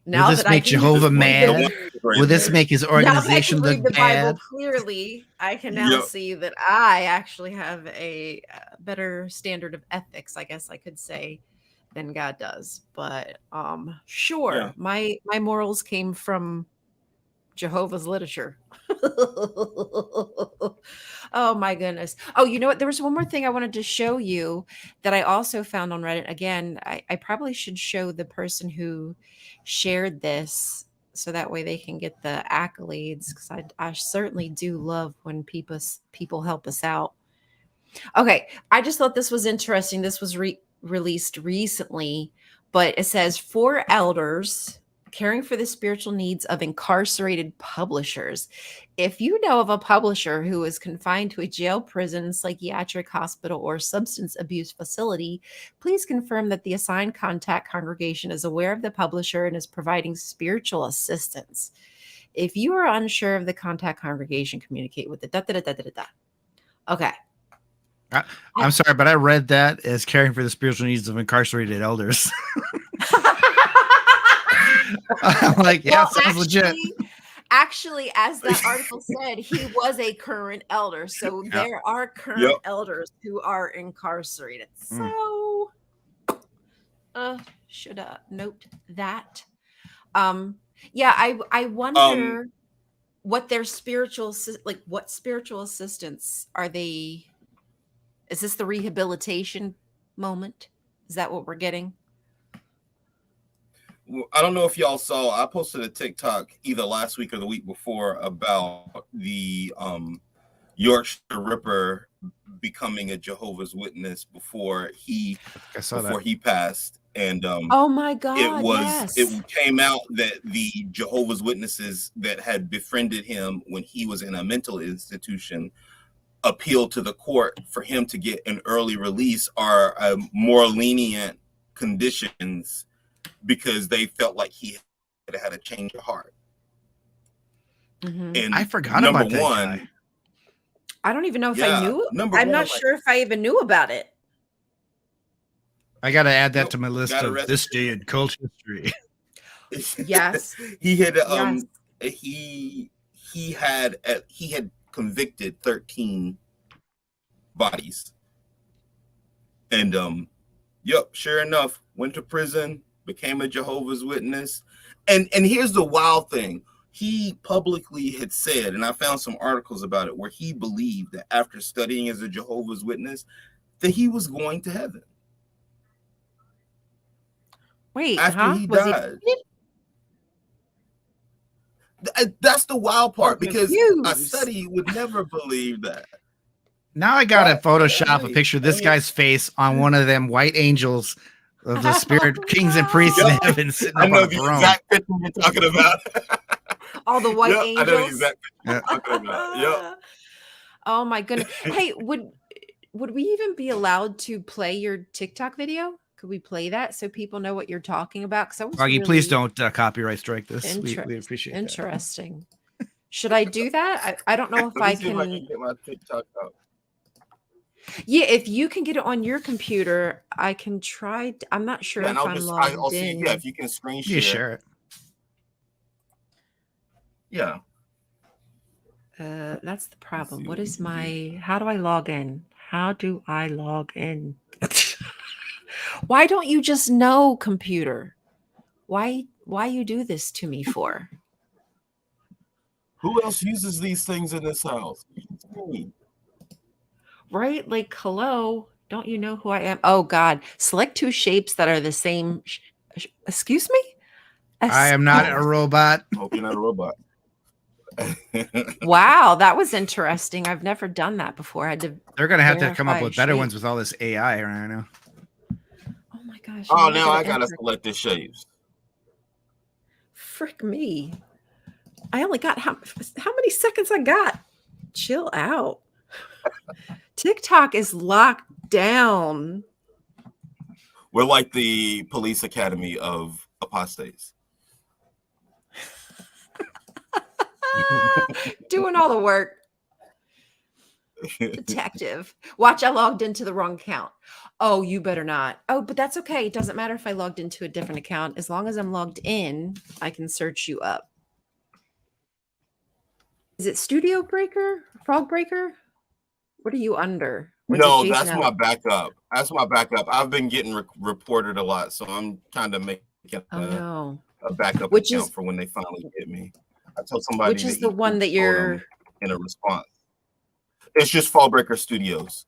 Now will this make Jehovah mad? Will this make his organization look the bad? Bible clearly, I can now see that I actually have a better standard of ethics, I guess I could say, than God does. But sure, my morals came from Jehovah's literature. Oh my goodness. Oh, you know what? There was one more thing I wanted to show you that I also found on Reddit. Again, I probably should show the person who shared this so that way they can get the accolades, because I certainly do love when people help us out. Okay, I just thought this was interesting. This was released recently, but it says 4 elders caring for the spiritual needs of incarcerated publishers. If you know of a publisher who is confined to a jail, prison, psychiatric hospital, or substance abuse facility, please confirm that the assigned contact congregation is aware of the publisher and is providing spiritual assistance. If you are unsure of the contact congregation, communicate with the Okay. I'm sorry, but I read that as caring for the spiritual needs of incarcerated elders. I'm like, sounds legit. Actually, as that article said, he was a current elder. So there are current elders who are incarcerated. So should note that. I wonder what their spiritual assistance are they? Is this the rehabilitation moment? Is that what we're getting? I don't know if y'all saw, I posted a TikTok either last week or the week before about the Yorkshire Ripper becoming a Jehovah's Witness before he passed. And oh my God, it came out that the Jehovah's Witnesses that had befriended him when he was in a mental institution appealed to the court for him to get an early release or more lenient conditions, because they felt like he had a change of heart. Mm-hmm. And I forgot about that guy. I don't even know if I knew. I'm not sure if I even knew about it. I got to add that to my list of this day in cult history. Yes. He had he had convicted 13 bodies. And sure enough, went to prison, became a Jehovah's Witness. And here's the wild thing. He publicly had said, and I found some articles about it, where he believed that after studying as a Jehovah's Witness, that he was going to heaven. Wait, after he died. That's the wild part, because a study would never believe that. Now I got to Photoshop a picture of this guy's face on one of them white angels of the spirit kings and priests in heaven sitting up on a throne. Exact picture you're talking about. All the white angels. I know the exact picture you're talking about. Yep. Oh my goodness. Hey, would we even be allowed to play your TikTok video? Could we play that so people know what you're talking about? Augie, please don't copyright strike this. We appreciate it. Interesting. Should I do that? I don't know if I can. If I can get my TikTok up. Yeah, if you can get it on your computer, I can try. I'm not sure if I'm logged in. Yeah, if you can screen share. You share it. Yeah. That's the problem. What is how do I log in? How do I log in? Why don't you just know, computer? Why you do this to me for? Who else uses these things in this house? It's me. Right? Like, hello, don't you know who I am? Oh God, select two shapes that are the same. Excuse me? I am not a robot. Hope you're not a robot. Wow, that was interesting. I've never done that before. I had to. They're gonna have to come up with better ones with all this AI right now. Oh my gosh! Oh, now I gotta select the shapes. Frick me! I only got how many seconds I got? Chill out. TikTok is locked down. We're like the police academy of apostates. Doing all the work. Detective. Watch, I logged into the wrong account. Oh, you better not. Oh, but that's okay. It doesn't matter if I logged into a different account. As long as I'm logged in, I can search you up. Is it Studio Breaker? Frog Breaker? What are you under? No, that's my backup. That's my backup. I've been getting reported a lot, so I'm kind of making a backup account for when they finally get me. I told somebody. Which is the one that you're in a response? It's just Fallbreaker Studios.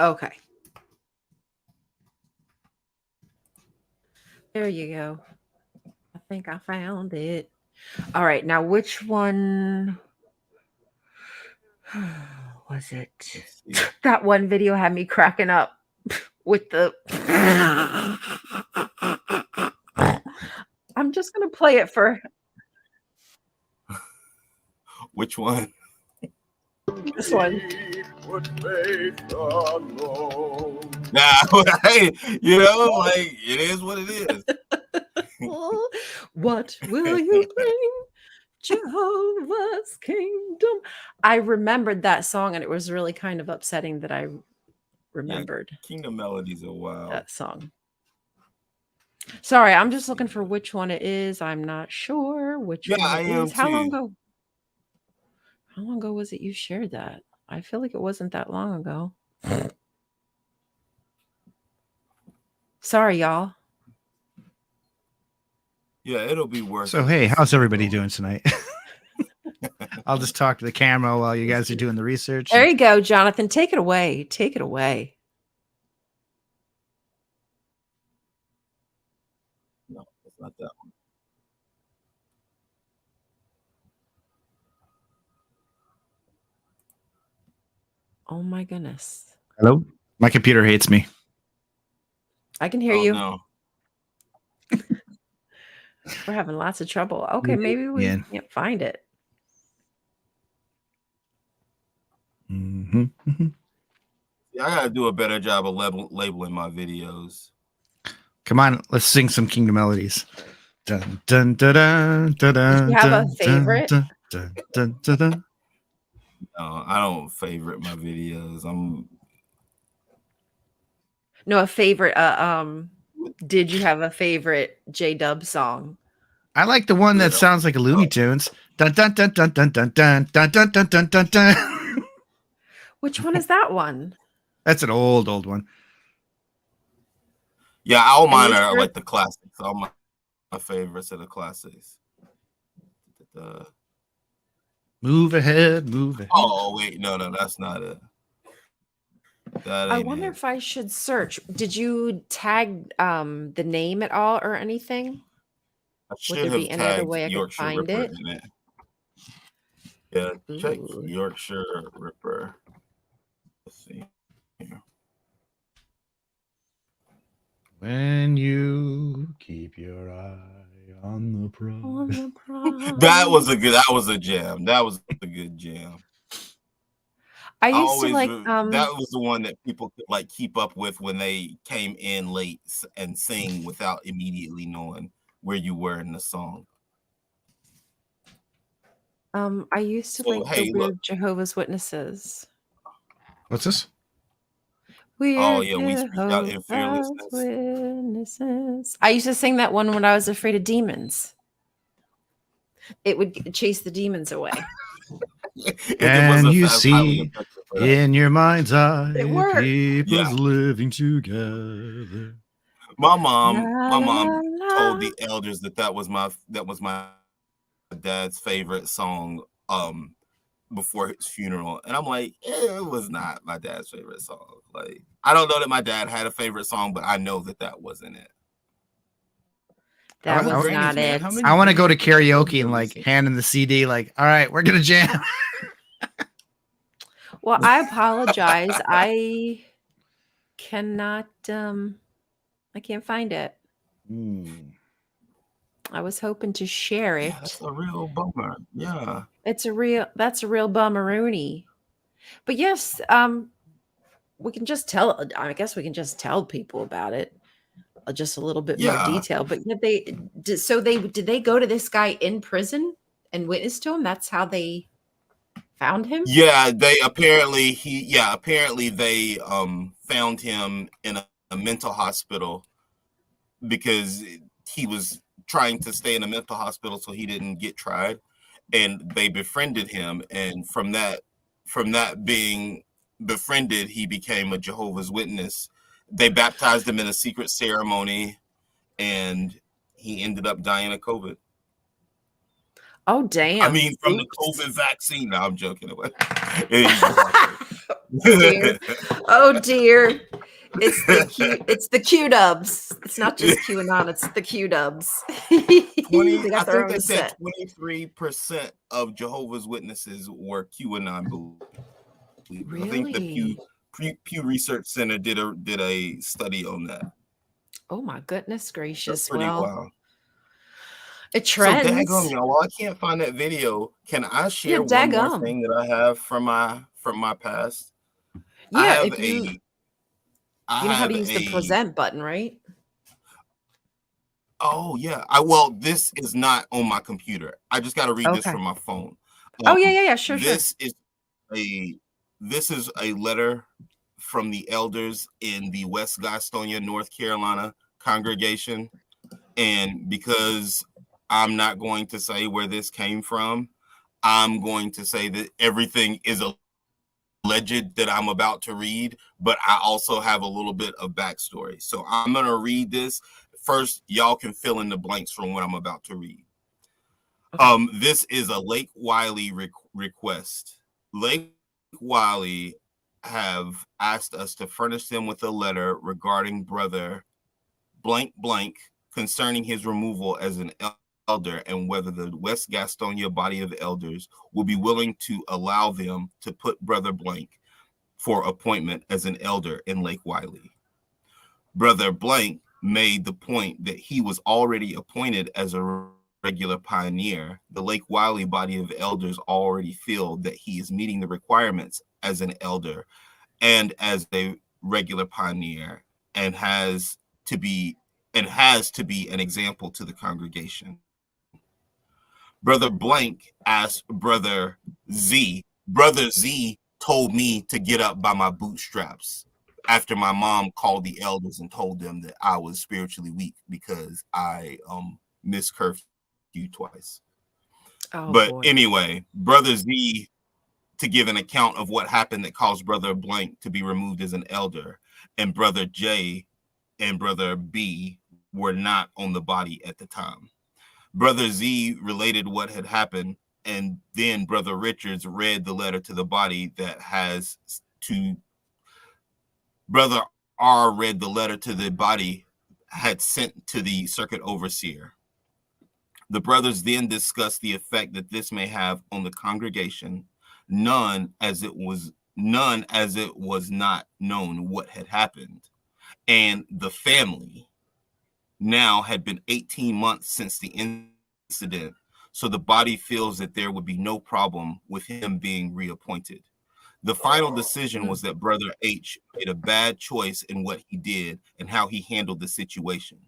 Okay. There you go. I think I found it. All right. Now, which one was it? That one video had me cracking up with the. I'm just going to play it for. Which one? This one. Nah, hey, you know, like, it is what it is. What will you bring? Jehovah's kingdom. I remembered that song, and it was really kind of upsetting that I remembered. Yeah, Kingdom Melodies are wild. That song. Sorry, I'm just looking for which one it is. I'm not sure which one it is. How long ago? How long ago was it you shared that? I feel like it wasn't that long ago. Sorry, y'all. Yeah, it'll be worth it. So, hey, how's everybody doing tonight? I'll just talk to the camera while you guys are doing the research. There you go, Jonathan. Take it away. Take it away. No, it's not that one. Oh my goodness. Hello? My computer hates me. I can hear Oh you. no. We're having lots of trouble. Okay, maybe we Yeah. can't find it. Mm-hmm. Mm-hmm. Yeah, I gotta do a better job of labeling my videos. Come on, let's sing some Kingdom melodies. Dun, dun, dun, dun, dun, Did you have a dun, favorite? dun, dun, dun, dun, dun. No, I don't favorite my videos. No, a favorite. Did you have a favorite J-Dub song? I like the one that sounds like a Looney Tunes. Dun, dun, dun, dun, dun, dun, dun, dun, dun, dun, dun, dun, dun. Which one is that one? That's an old one. Yeah, all And mine which are group? like the classics. All my favorites are the classics. Move ahead, move ahead. Oh wait, no, that's not it. That I ain't wonder it. if I should search. Did you tag the name at all or anything? I Would should there have be any other tagged way I could Yorkshire find Ripper it? in it. Yeah, check Ooh. Yorkshire Ripper. Let's see. Here. When you keep your eye on the prize. On the prize. That was a jam. That was a good jam. I used to like that was the one that people could like keep up with when they came in late and sing without immediately knowing where you were in the song. I used to So, like hey, the look. weird Jehovah's Witnesses. What's this? Oh Weird yeah, we speak out in Jehovah's fearlessness. Witnesses. I used to sing that one when I was afraid of demons. It would chase the demons away. And you see in your mind's eye, It worked. people's living together. My mom La, told the elders that was my dad's favorite song before his funeral, and I'm like, it was not my dad's favorite song. Like, I don't know that my dad had a favorite song, but I know that wasn't it. that was not it. I want to go to karaoke and like hand in the CD, like, all right, we're gonna jam. Well, I apologize. I cannot I can't find it. I was hoping to share it. Yeah, that's a real bummer. Yeah. That's a real bummeroony. But yes, we can just tell, I guess we can just tell people about it. Just a little bit more detail. But did they go to this guy in prison and witness to him? That's how they found him? Yeah, they apparently they found him in a mental hospital because he was trying to stay in a mental hospital so he didn't get tried, and they befriended him, and from that being befriended, he became a Jehovah's Witness. They baptized him in a secret ceremony, and he ended up dying of COVID. Oh damn! I mean, from the COVID vaccine. No, I'm joking. Dear. Oh dear! It's the Q dubs. It's not just QAnon. It's the Q dubs. I think they said 23% of Jehovah's Witnesses were QAnon believers. Really? I think the Pew Research Center did a study on that. Oh my goodness gracious! That's pretty wild. It trends. So daggum, y'all. Well, I can't find that video. Can I share one more thing that I have from my past? Yeah, you know how to use the present button, right? Oh yeah. This is not on my computer. I just got to read this from my phone. Oh yeah, sure. This is a letter from the elders in the West Gastonia, North Carolina congregation, and because I'm not going to say where this came from, I'm going to say that everything is alleged that I'm about to read, but I also have a little bit of backstory. So I'm going to read this. First, y'all can fill in the blanks from what I'm about to read. Okay. This is a Lake Wiley request. Lake Wiley have asked us to furnish them with a letter regarding brother blank blank concerning his removal as an elder, and whether the West Gastonia body of elders will be willing to allow them to put Brother Blank for appointment as an elder in Lake Wiley. Brother Blank made the point that he was already appointed as a regular pioneer. The Lake Wiley body of elders already feel that he is meeting the requirements as an elder and as a regular pioneer, and has to be an example to the congregation. Brother Blank asked Brother Z. Brother Z told me to get up by my bootstraps after my mom called the elders and told them that I was spiritually weak because I missed curfew twice. Oh, but boy. anyway, Brother Z, to give an account of what happened that caused Brother Blank to be removed as an elder, and Brother J and Brother B were not on the body at the time. Brother Z related what had happened, and then Brother Richards read the letter to the body that has to Brother R read the letter to the body had sent to the circuit overseer. The brothers then discussed the effect that this may have on the congregation, none as it was not known what had happened, and the family. Now had been 18 months since the incident, so the body feels that there would be no problem with him being reappointed. The final decision was that Brother H made a bad choice in what he did and how he handled the situation.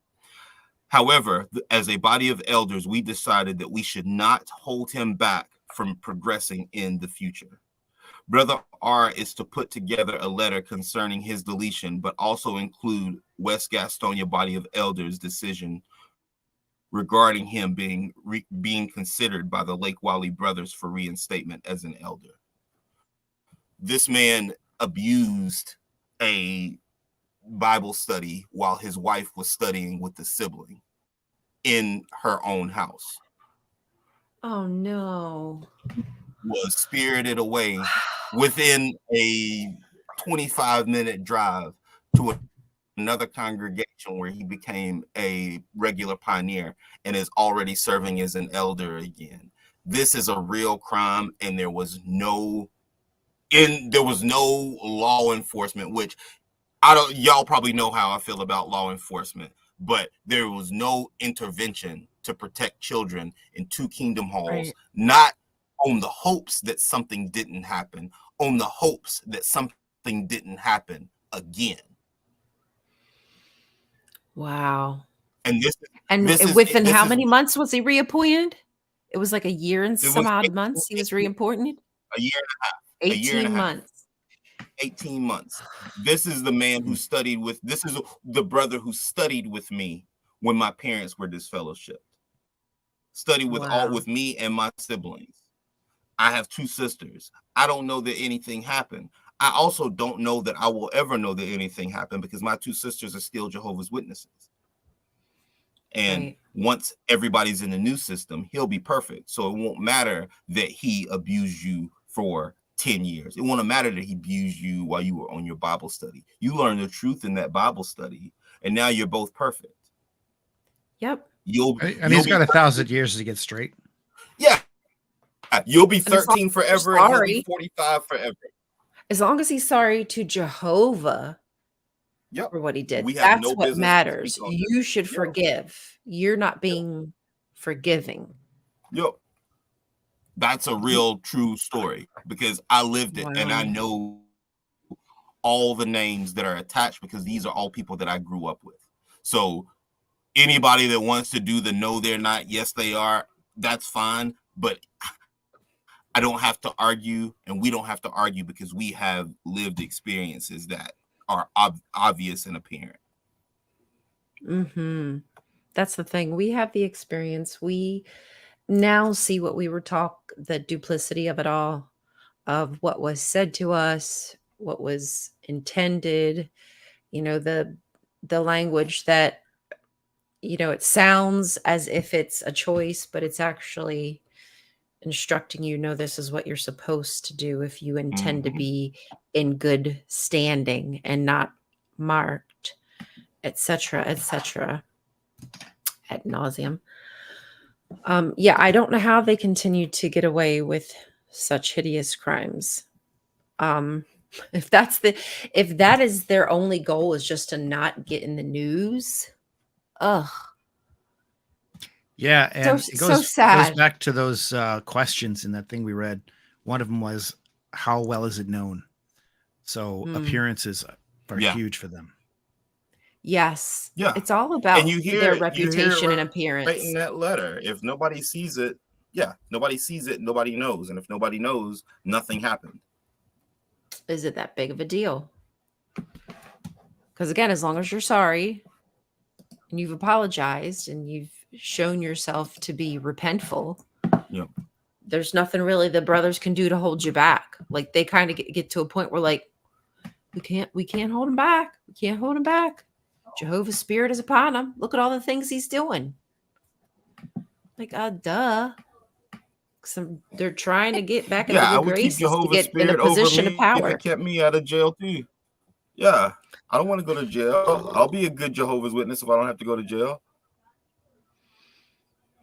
However, as a body of elders, we decided that we should not hold him back from progressing in the future. Brother R is to put together a letter concerning his deletion, but also include West Gastonia body of elders' decision regarding him being considered by the Lake Wiley brothers for reinstatement as an elder. This man abused a Bible study while his wife was studying with the sibling in her own house. Oh, no. Was spirited away within a 25-minute drive to another congregation where he became a regular pioneer and is already serving as an elder again. This is a real crime, and there was no law enforcement, which y'all probably know how I feel about law enforcement, but there was no intervention to protect children in two kingdom halls, Right. not on the hopes that something didn't happen, on the hopes that something didn't happen again. Wow. And And within how many months was he reappointed? It was like a year and some odd months he was reappointed? A year and a half. 18 months. 18 months. This is the man who studied with, this is the brother who studied with me when my parents were disfellowshipped. Studied with me and my siblings. I have two sisters. I don't know that anything happened. I also don't know that I will ever know that anything happened because my two sisters are still Jehovah's Witnesses. And once everybody's in the new system, he'll be perfect. So it won't matter that he abused you for 10 years. It won't matter that he abused you while you were on your Bible study. You learned the truth in that Bible study, and now you're both perfect. Yep. And he's got 1,000 years to get straight. Yeah. You'll be 13 forever and he'll be 45 forever. As long as he's sorry to Jehovah for what he did. That's what matters. You should forgive. You're not being forgiving. Yep. That's a real true story because I lived it and I know all the names that are attached because these are all people that I grew up with. So anybody that wants to do the no, they're not, yes, they are, that's fine. But I don't have to argue, and we don't have to argue because we have lived experiences that are obvious and apparent. Mm-hmm. That's the thing. We have the experience. We now see what we were taught, the duplicity of it all, of what was said to us, what was intended, the language that, it sounds as if it's a choice, but it's actually instructing you, no, this is what you're supposed to do if you intend to be in good standing and not marked, etc., etc. ad nauseum. Yeah, I don't know how they continue to get away with such hideous crimes. Um, if that is their only goal, is just to not get in the news. Ugh, Yeah, so and it so goes sad. back to those questions in that thing we read. One of them was, how well is it known? So Mm, appearances are Yeah, huge for them. yes, yeah. it's all And about their you hear reputation and it right in appearance. that letter. If nobody sees it, yeah, nobody sees it, nobody knows. And if nobody knows, nothing happened. Is it that big of a deal? Because again, as long as you're sorry and you've apologized and you've shown yourself to be repentful, Yeah. there's nothing really the brothers can do to hold you back. Like they kind of get to a point where like we can't hold him back. We can't hold him back. Jehovah's spirit is upon him. Look at all the things he's doing. Like, duh. They're trying to get back in the Yeah, I good would keep graces to Jehovah's get in a spirit over position of me if it power. kept me out of jail too. Yeah. I don't want to go to jail. I'll be a good Jehovah's Witness if I don't have to go to jail.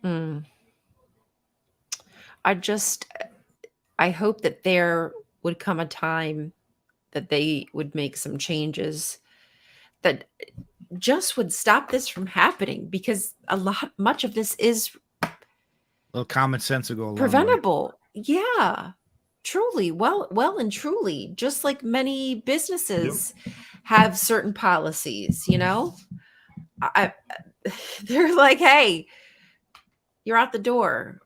Hmm. I hope that there would come a time that they would make some changes that just would stop this from happening, because much of this is A little common sense will go a long way. preventable. Yeah. Truly, well and truly, just like many businesses have certain policies, I they're like, "Hey, you're out the door.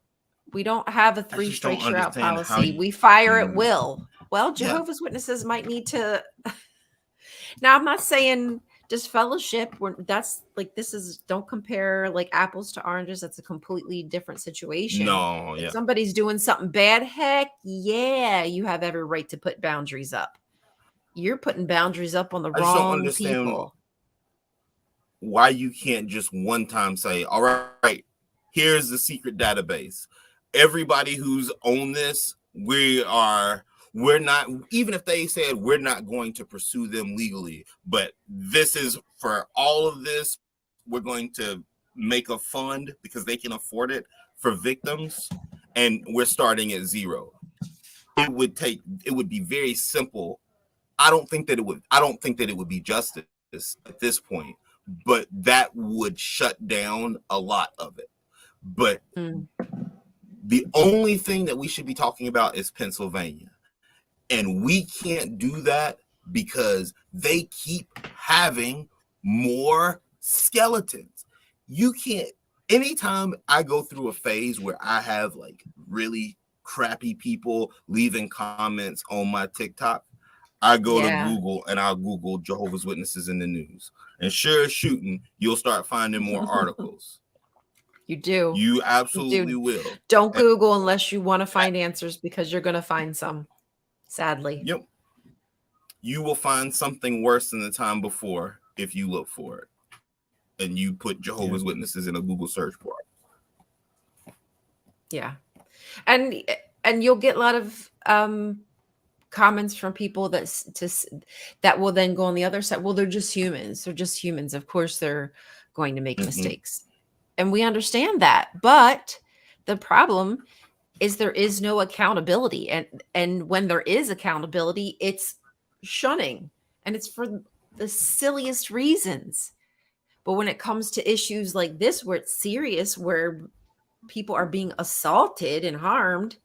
We don't have a I three just don't strikes you're out understand how policy. We fire at you will." Well, yeah. Jehovah's Witnesses might need to. Now, I'm not saying just fellowship. That's like, don't compare like apples to oranges. That's a completely different situation. No, If yeah. somebody's doing something bad, heck yeah, you have every right to put boundaries up. You're putting boundaries up on the I just don't wrong understand people. why you can't just one time say, all right, here's the secret database. Everybody who's on this, we're not, even if they said we're not going to pursue them legally, but this is for all of this, we're going to make a fund because they can afford it for victims, and we're starting at zero. It would be very simple. I don't think that it would be justice at this point, but that would shut down a lot of it. But the only thing that we should be talking about is Pennsylvania. And we can't do that because they keep having more skeletons. You can't, anytime I go through a phase where I have like really crappy people leaving comments on my TikTok, I go to Yeah. Google and I'll Google Jehovah's Witnesses in the news. And sure as shooting, you'll start finding more articles. You do. You absolutely will. Don't Google unless you want to find answers, because you're going to find some, sadly. Yep. You will find something worse than the time before if you look for it. And you put Jehovah's Witnesses in a Google search bar. Yeah. And you'll get a lot of comments from people that will then go on the other side. Well, they're just humans. They're just humans. Of course, they're going to make mistakes. And we understand that. But the problem is there is no accountability. And when there is accountability, it's shunning. And it's for the silliest reasons. But when it comes to issues like this, where it's serious, where people are being assaulted and harmed,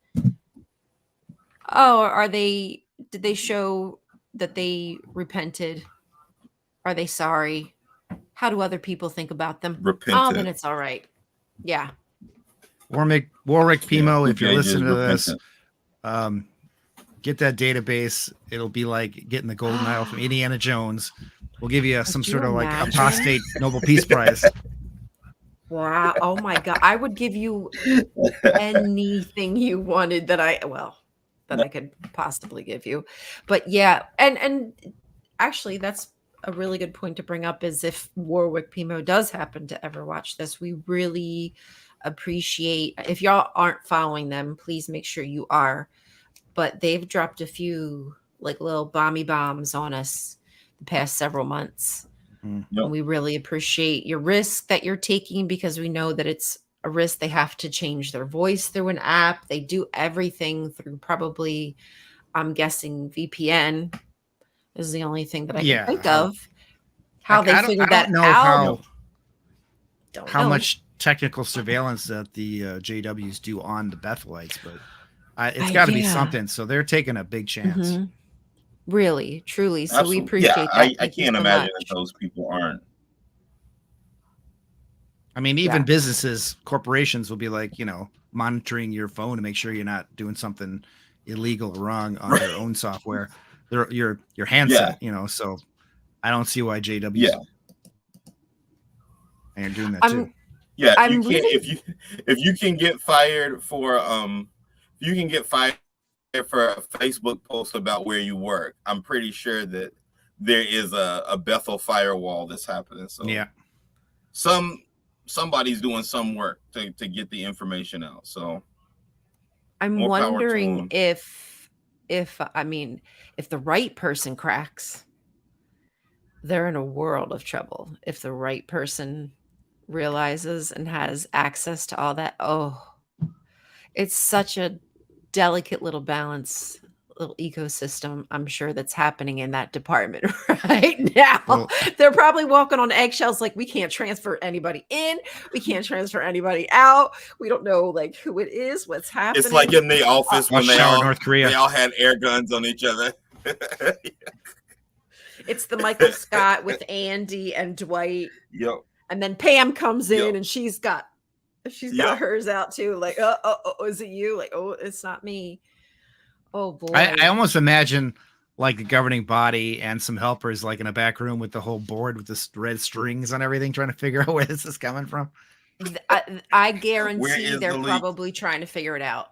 did they show that they repented? Are they sorry? How do other people think about them? Repented. Oh, then it's all right. Yeah. Warwick Pimo, if you're listening to this, repentant. get that database. It'll be like getting the golden idol from Indiana Jones. We'll give you some Could sort you of like imagine? apostate Nobel Peace Prize. Wow. Oh my God. I would give you anything you wanted that I could possibly give you. But yeah, and actually that's a really good point to bring up, is if Warwick Pimo does happen to ever watch this, we really appreciate, if y'all aren't following them, please make sure you are. But they've dropped a few like little bombs on us the past several months. Mm. Yep. And we really appreciate your risk that you're taking because we know that it's a risk. They have to change their voice through an app. They do everything through probably, I'm guessing VPN is the only thing that I can think of. How Like, they I figured don't that know out. Don't how know. much technical surveillance that the JWs do on the Bethelites, but it's got to be Yeah. something. So they're taking a big chance. Mhm. Really, truly. So we Absolutely. Yeah, appreciate that. I Thank you can't so imagine much. that those people aren't. I mean, even Yeah. businesses, corporations will be like, monitoring your phone to make sure you're not doing something illegal or wrong on their own software. Your handset, so I don't see why JWs Yeah. are doing that too. Yeah, I'm if you can get fired for a Facebook post about where you work, I'm pretty sure that there is a Bethel firewall that's happening. So Yeah. Somebody's doing some work to get the information out. So I'm more power to wondering them. if the right person cracks, they're in a world of trouble. If the right person realizes and has access to all that, it's such a delicate little balance, little ecosystem, I'm sure, that's happening in that department right now. Well- They're probably walking on eggshells, like, we can't transfer anybody in, we can't transfer anybody out, we don't know like who it is, what's happening. It's like in the office when Watchtower, North Korea. they all had air guns on each other. It's the Michael Scott with Andy and Dwight. Yep. And then Pam comes in Yep. and she's got Yep. hers out too. Like, is it you? Like, it's not me. Oh boy. I almost imagine like the governing body and some helpers like in a back room with the whole board with the red strings on everything, trying to figure out where this is coming from. I guarantee is they're the leak? probably trying to figure it out.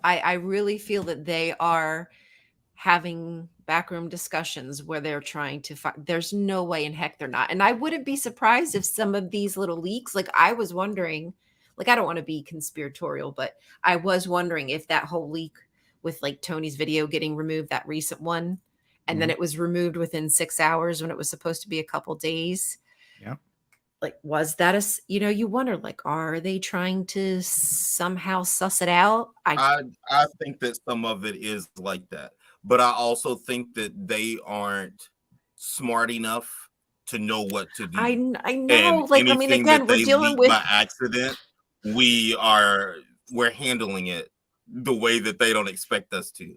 I really feel that they are having backroom discussions where they're trying to find. There's no way in heck they're not. And I wouldn't be surprised if some of these little leaks, like I was wondering, like, I don't want to be conspiratorial, but I was wondering if that whole leak with like Tony's video getting removed, that recent one, and then it was removed within 6 hours when it was supposed to be a couple days. Yeah. Like, was that you wonder, like, are they trying to somehow suss it out? I think that some of it is like that, but I also think that they aren't smart enough to know what to do. I know. And Like, I mean, anything again, that we're they dealing leak with. by accident, we're handling it the way that they don't expect us to.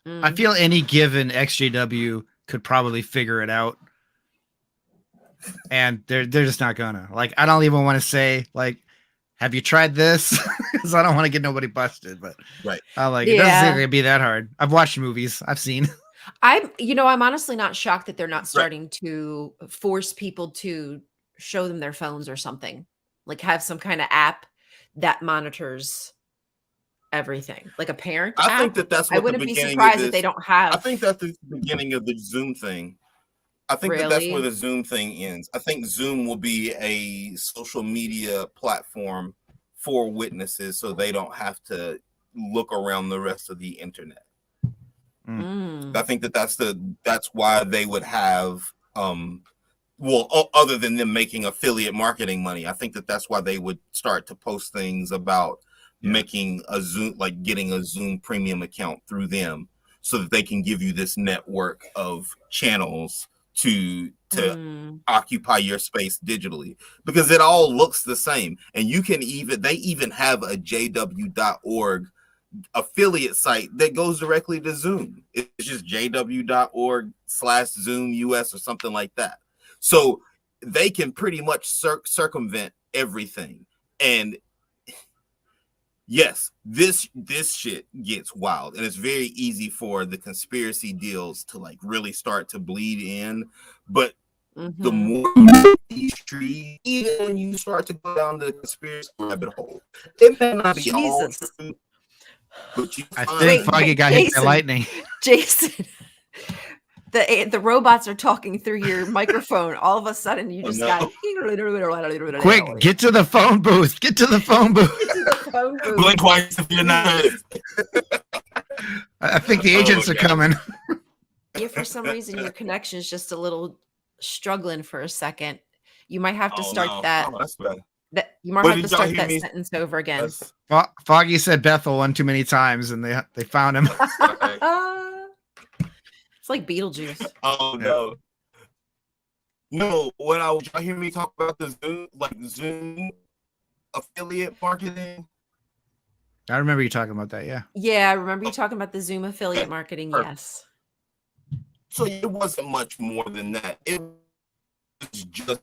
I feel any given XJW could probably figure it out. And they're just not gonna. Like, I don't even want to say, like, have you tried this? Because I don't want to get nobody busted. But Right. it doesn't seem to be that hard. I've watched movies. I've seen. I'm honestly not shocked that they're not starting to force people to show them their phones or something. Like, have some kind of app that monitors everything, like a parent app. I think that that's what I wouldn't the be beginning surprised of if they this, don't have. I think that's the beginning of the Zoom thing. I think that that's where Really? the Zoom thing ends. I think Zoom will be a social media platform for witnesses so they don't have to look around the rest of the internet. I think that that's why they would have other than them making affiliate marketing money, I think that that's why they would start to post things about making a Zoom, like getting a Zoom premium account through them so that they can give you this network of channels to occupy your space digitally, because it all looks the same. And they even have a jw.org affiliate site that goes directly to Zoom. It's just jw.org/Zoom US or something like that. So they can pretty much circumvent everything. And yes, this shit gets wild, and it's very easy for the conspiracy deals to like really start to bleed in. But the more these trees, even when you start to go down the conspiracy rabbit hole, it may not be all true. I think Foggy got hit by lightning. Jason, the robots are talking through your microphone. All of a sudden, you just got quick. Get to the phone booth. Get to the phone booth. Blink twice if you're not. I think the agents are coming. Yeah, for some reason your connection is just a little struggling for a second. You might have to Oh start no, that. oh, that's bad. You might But have to did y'all start hear that me? sentence over again. That's Foggy said Bethel one too many times, and they found him. right. It's like Beetlejuice. Oh Yeah. no. No, what I y'all hear me talk about the Zoom affiliate marketing? I remember you talking about that. Yeah. Yeah, I remember you talking about the Zoom affiliate marketing. Perfect. Yes. So it wasn't much more than that. It was just,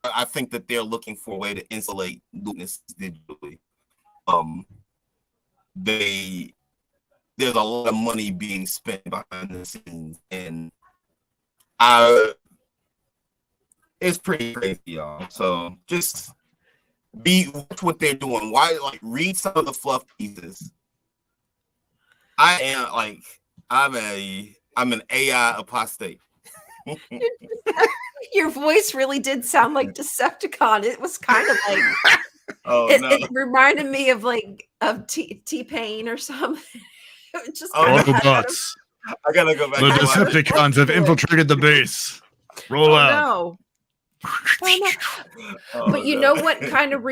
I think that they're looking for a way to insulate weaknesses digitally. There's a lot of money being spent behind the scenes, and it's pretty crazy, y'all. So just watch what they're doing. Why, like, read some of the fluff pieces. I'm an AI apostate. Your voice really did sound like Decepticon. It was kind of like Oh no. it reminded me of T-Pain or something. It just Oh, kind of no. had that. Autobots. I gotta go back. The to watch it. Decepticons have infiltrated the base. Roll Oh out. no. Oh, no. Oh, But you no. know what kind of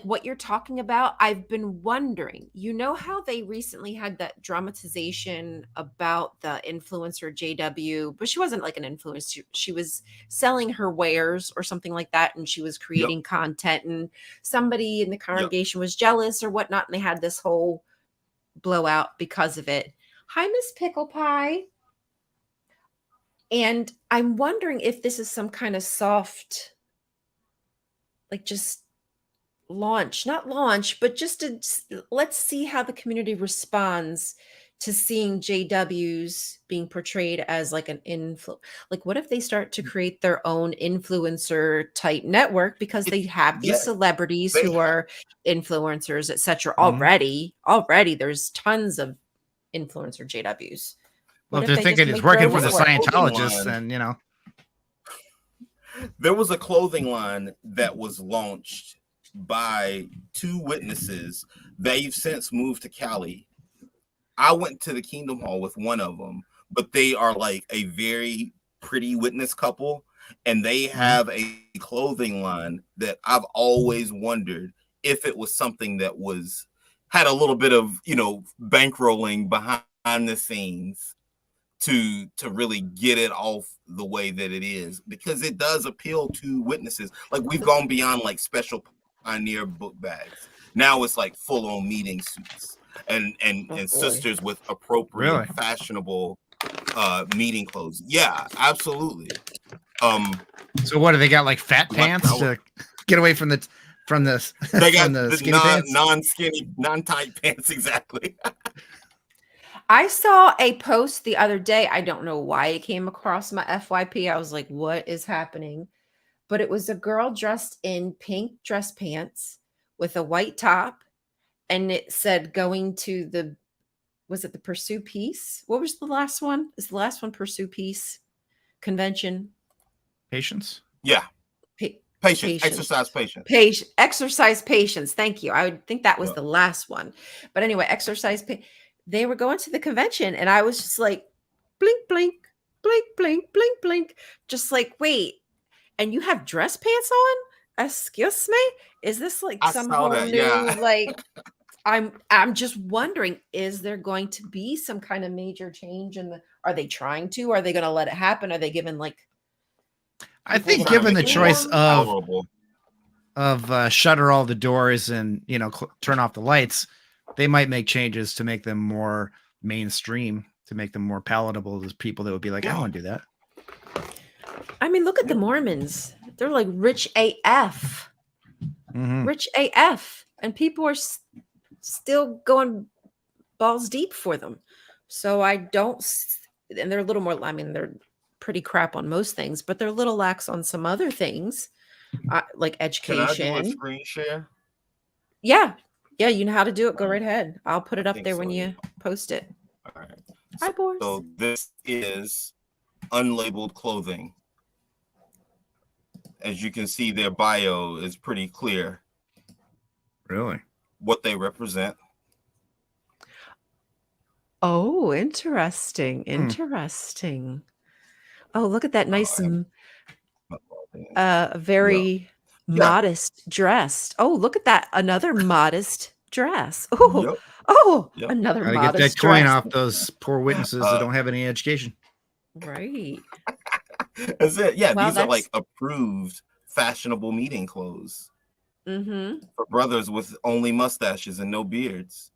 what you're talking about? I've been wondering, you know how they recently had that dramatization about the influencer JW, but she wasn't like an influencer. She was selling her wares or something like that, and she was creating content, and somebody in the congregation was jealous or whatnot, and they had this whole blowout because of it. Hi, Miss Pickle Pie. And I'm wondering if this is some kind of soft, like just not launch, but just let's see how the community responds to seeing JWs being portrayed as like an like what if they start to create their own influencer type network because they have these celebrities who are influencers, etc. Already there's tons of influencer JWs. Well, What if they're they thinking just it's make their working own for the network? Scientologists, then There was a clothing line that was launched by two witnesses. They've since moved to Cali. I went to the Kingdom Hall with one of them, but they are like a very pretty witness couple, and they have a clothing line that I've always wondered if it was something that had a little bit of, bankrolling behind the scenes to really get it off the way that it is, because it does appeal to witnesses. Like, we've gone beyond like special pioneer book bags. Now it's like full-on meeting suits and sisters with appropriate fashionable meeting clothes. Yeah, absolutely. So what do they got, like fat pants to get away from the they got the the skinny pants? non-skinny, non-tight pants, exactly. I saw a post the other day. I don't know why it came across my FYP. I was like, what is happening? But it was a girl dressed in pink dress pants with a white top. And it said going to was it the Pursue Peace? What was the last one? Is the last one Pursue Peace convention? Patience? Yeah. Patience. Exercise patience. Exercise patience. Thank you. I would think that was the last one. But anyway, they were going to the convention, and I was just like, blink, blink, blink, blink, blink, blink. Just like, wait, and you have dress pants on? Excuse me? Is this like some whole new, like, I'm just wondering, is there going to be some kind of major change are they trying to? Are they going to let it happen? Are they given like, I think given the choice of shutter all the doors and, turn off the lights, they might make changes to make them more mainstream, to make them more palatable to people that would be like, I want to do that. I mean, look at the Mormons. They're like rich AF. Rich AF. And people are still going balls deep for them. So and they're a little more, I mean, they're pretty crap on most things, but they're a little lax on some other things, like education. Can I do a screen share? Yeah. Yeah, you know how to do it. Go right ahead. I'll put it up there when you post it. All right. Hi, Boris. So this is unlabeled clothing. As you can see, their bio is pretty clear. Really? What they represent. Oh, interesting. Oh, look at that nice very Yeah. modest dressed. Oh, look at that. Another modest dress. Oh, Yep. oh, Yep. another Gotta get modest that coin dress. off those poor witnesses that don't have any education. Right. That's it. Yeah, Wow, these are like that's approved fashionable meeting clothes mm-hmm. for brothers with only mustaches and no beards.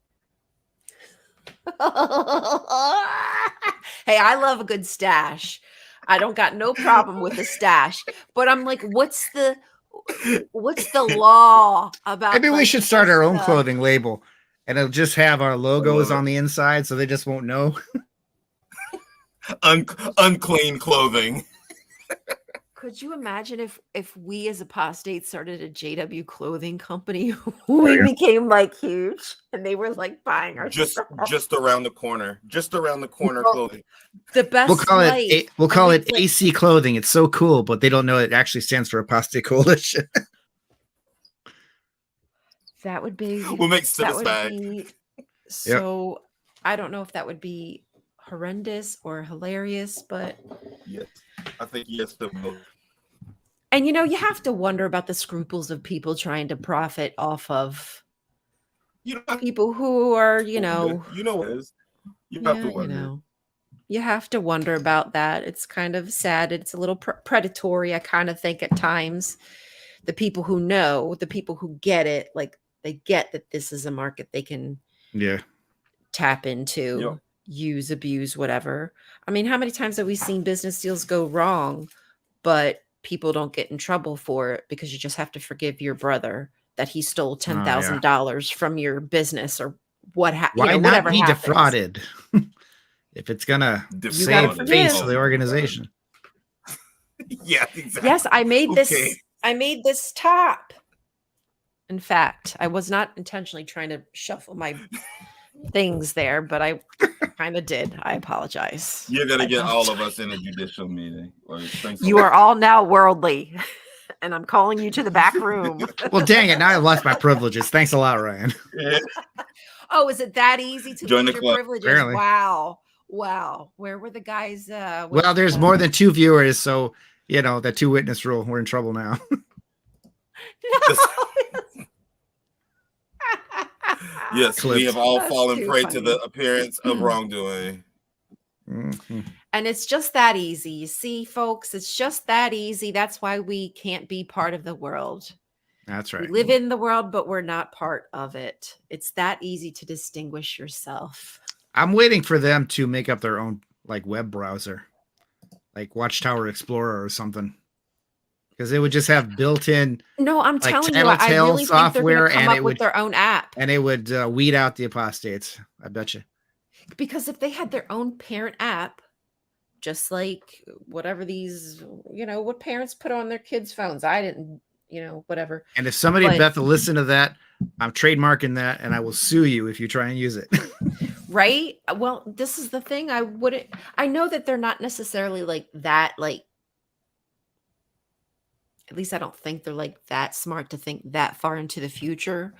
Hey, I love a good stash. I don't got no problem with a stash, but I'm like, what's the law about? Maybe we like, should start our own just, clothing label, and it'll just have our logos it. on the inside, so they just won't know. Unclean clothing. Could you imagine if we as apostates started a JW clothing company? We yeah. became like huge, and they were like buying our Just stuff. around the corner. Just around the corner Well, clothing. The best We'll call life. it we'll And call we, it AC clothing. It's so cool, but they don't know it actually stands for Apostate Coalition. That would be We'll make that would bag. be so. I don't know if that would be horrendous or hilarious, but Yes, I think yes to both. and you have to wonder about the scruples of people trying to profit off of people who are you know what it is. You have to wonder. You have to wonder about that. It's kind of sad. It's a little predatory. I kind of think at times the people who know, the people who get it, like they get that this is a market they can tap into, use, abuse, whatever. I mean, how many times have we seen business deals go wrong, but people don't get in trouble for it because you just have to forgive your brother that he stole $10,000 from your business or why not whatever be happens. Defrauded? If it's gonna save the face of the organization. Yeah, exactly. Yes, I made this. I made this top. In fact, I was not intentionally trying to shuffle my things there, but I kind of did. I apologize. You're gonna get all of us in a judicial meeting. You are all now worldly, and I'm calling you to the back room. Well, dang it! Now I've lost my privileges. Thanks a lot, Ryan. Oh, is it that easy to join lose the your club? Privileges? Apparently. Wow. Where were the guys? Well, there's more than 2 viewers, so the 2 witness rule. We're in trouble now. No. Yes, we have all fallen prey funny. to the appearance of wrongdoing. Mm-hmm. And it's just that easy. You see, folks, it's just that easy. That's why we can't be part of the world. That's right. We live in the world, but we're not part of it. It's that easy to distinguish yourself. I'm waiting for them to make up their own web browser, like Watchtower Explorer or something, because it would just have built-in. No, I'm telling you, I really think they're going to come up with their own app, and it would weed out the apostates. I bet you. Because if they had their own parent app, just like whatever these, what parents put on their kids' phones, I didn't. Whatever. And if somebody, Beth, will listen to that, I'm trademarking that, and I will sue you if you try and use it. Right? Well, this is the thing. I know that they're not necessarily like that, at least I don't think they're like that smart to think that far into the future.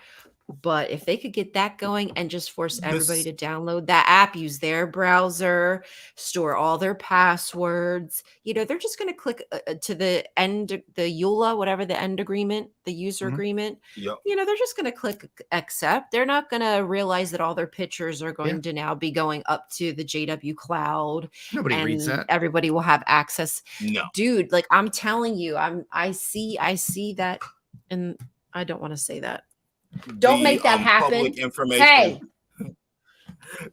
But if they could get that going and just force everybody to download that app, use their browser, store all their passwords, they're just going to click to the end, the EULA, whatever the end agreement, the user agreement. Yep. They're just going to click accept. They're not going to realize that all their pictures are going to now be going up to the JW cloud. Nobody reads that. Everybody will have access. No, dude, I'm telling you, I see that, and I don't want to say that. Don't make that happen. Public information. Hey,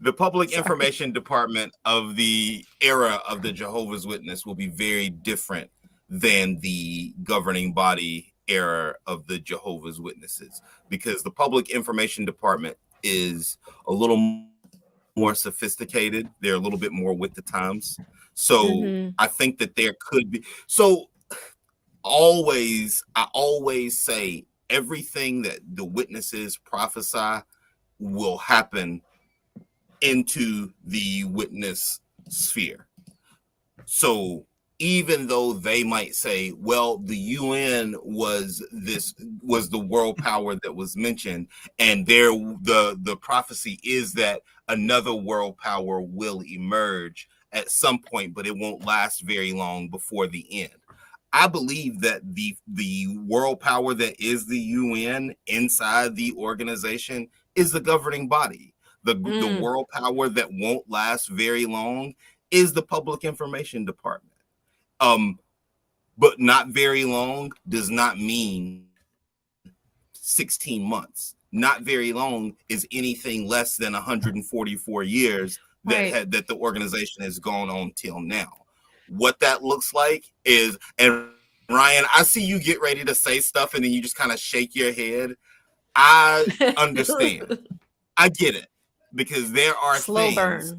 the public information department of the era of the Jehovah's Witness will be very different than the governing body era of the Jehovah's Witnesses, because the public information department is a little more sophisticated. They're a little bit more with the times. So I think that there could be. So I always say, everything that the witnesses prophesy will happen into the witness sphere. So even though they might say, well, the UN was the world power that was mentioned, and the prophecy is that another world power will emerge at some point, but it won't last very long before the end. I believe that the world power that is the UN inside the organization is the governing body. The world power that won't last very long is the Public Information Department. But not very long does not mean 16 months. Not very long is anything less than 144 years that that the organization has gone on till now. What that looks like is, and Ryan, I see you get ready to say stuff and then you just kind of shake your head. I understand. I get it, because there are things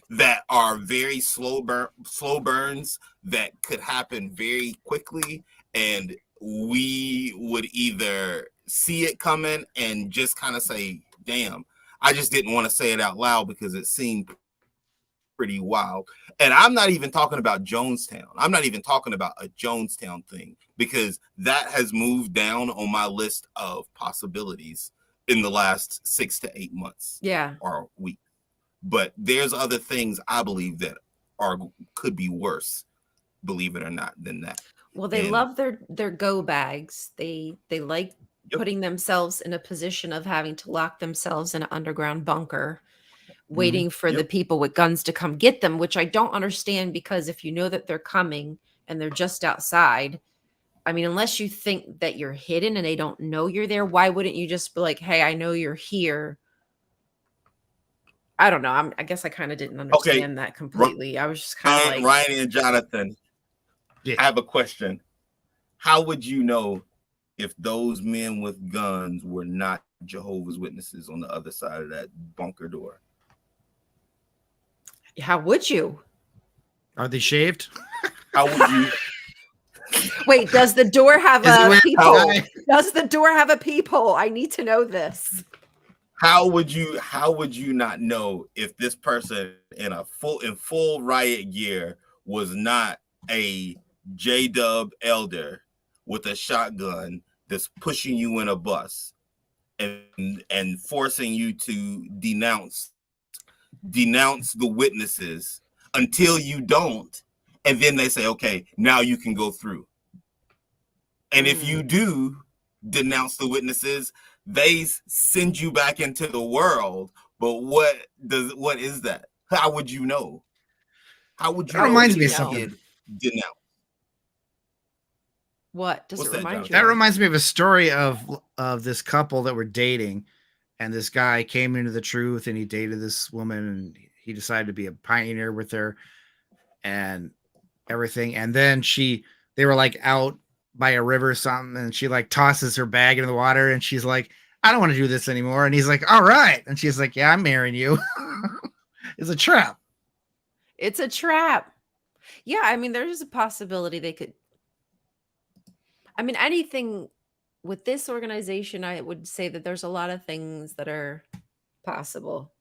that are very slow burns that could happen very quickly, and we would either see it coming and just kind of say, damn, I just didn't want to say it out loud because it seemed pretty wild. And I'm not even talking about Jonestown. I'm not even talking about a Jonestown thing, because that has moved down on my list of possibilities in the last 6 to 8 months. Yeah. Or weeks. But there's other things I believe that could be worse, believe it or not, than that. Well, they love their go bags. They like putting themselves in a position of having to lock themselves in an underground bunker, waiting for the people with guns to come get them, which I don't understand, because if you know that they're coming and they're just outside, I mean, unless you think that you're hidden and they don't know you're there, why wouldn't you just be like, hey, I know you're here? I don't know. I guess I kind of didn't understand that completely. I was just kind of like, Ryan and Jonathan, I have a question. How would you know if those men with guns were not Jehovah's Witnesses on the other side of that bunker door? How would you? Are they shaved? How would you? Wait, does the door have a peephole? Does the door have a peephole? I need to know this. How would you not know if this person in full riot gear was not a J-Dub elder with a shotgun that's pushing you in a bus and forcing you to denounce the witnesses until you don't, and then they say, okay, now you can go through. And if you do denounce the witnesses, they send you back into the world. But what is that? How would you know? How would you know? That reminds me of something. Denounce. What does it remind you? That reminds me of a story of this couple that were dating, and this guy came into the truth and he dated this woman and he decided to be a pioneer with her and everything. And then they were like out by a river or something, and she like tosses her bag into the water and she's like, I don't want to do this anymore. And he's like, all right. And she's like, yeah, I'm marrying you. It's a trap. It's a trap. Yeah, I mean, there's a possibility they could. I mean, anything with this organization, I would say that there's a lot of things that are possible.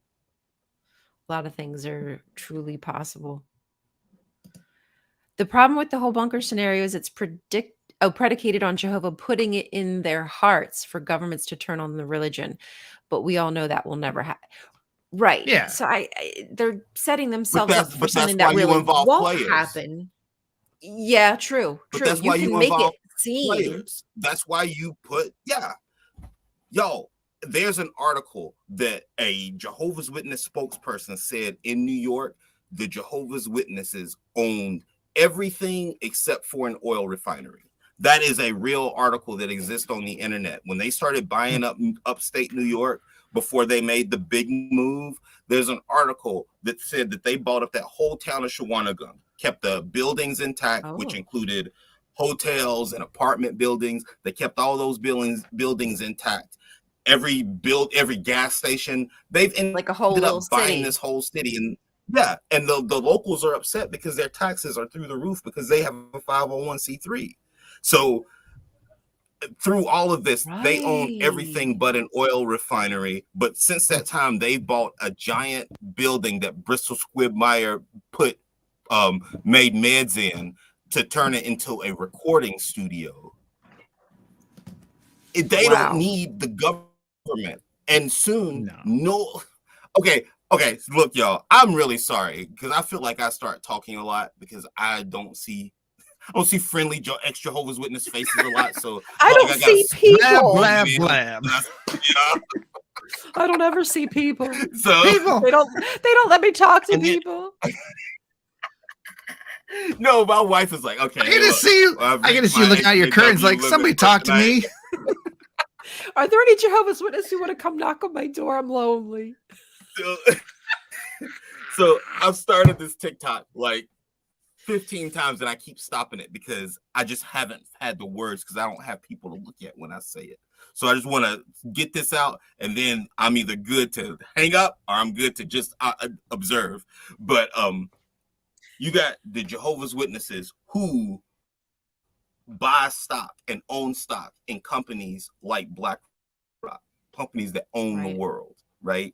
A lot of things are truly possible. The problem with the whole bunker scenario is it's predicated on Jehovah putting it in their hearts for governments to turn on the religion. But we all know that will never happen. Right. Yeah. So they're setting themselves up for something that really won't happen. Yeah, true. But True. that's why you make involve it seem. Players. That's why you put, yo, there's an article that a Jehovah's Witness spokesperson said in New York, the Jehovah's Witnesses owned everything except for an oil refinery. That is a real article that exists on the internet. When they started buying up upstate New York before they made the big move, there's an article that said that they bought up that whole town of Shawanagan, kept the buildings intact, which included hotels and apartment buildings. They kept all those buildings intact. Every gas station, they've ended up buying this whole city. And the locals are upset because their taxes are through the roof because they have a 501c3. So through all of this, they own everything but an oil refinery. But since that time, they bought a giant building that Bristol Squibb Meyer made meds in to turn it into a recording studio. They don't need the government. And soon, Okay, look, y'all, I'm really sorry because I feel like I start talking a lot because I don't see I don't see friendly ex-Jehovah's Witness faces a lot, so I don't gotta see Blab, people. blab, blab. Yeah. I don't ever see people. So People. They don't let me talk to And then- people. no, my wife is like, okay, I gotta look, see you. I've I gotta reached see you my looking out your curtains XJW like limit somebody for talk to tonight. me. Are there any Jehovah's Witnesses who want to come knock on my door? I'm lonely. So I've started this TikTok like 15 times and I keep stopping it because I just haven't had the words because I don't have people to look at when I say it. So I just want to get this out and then I'm either good to hang up or I'm good to just observe. But you got the Jehovah's Witnesses who buy stock and own stock in companies like BlackRock, companies that own the world, right?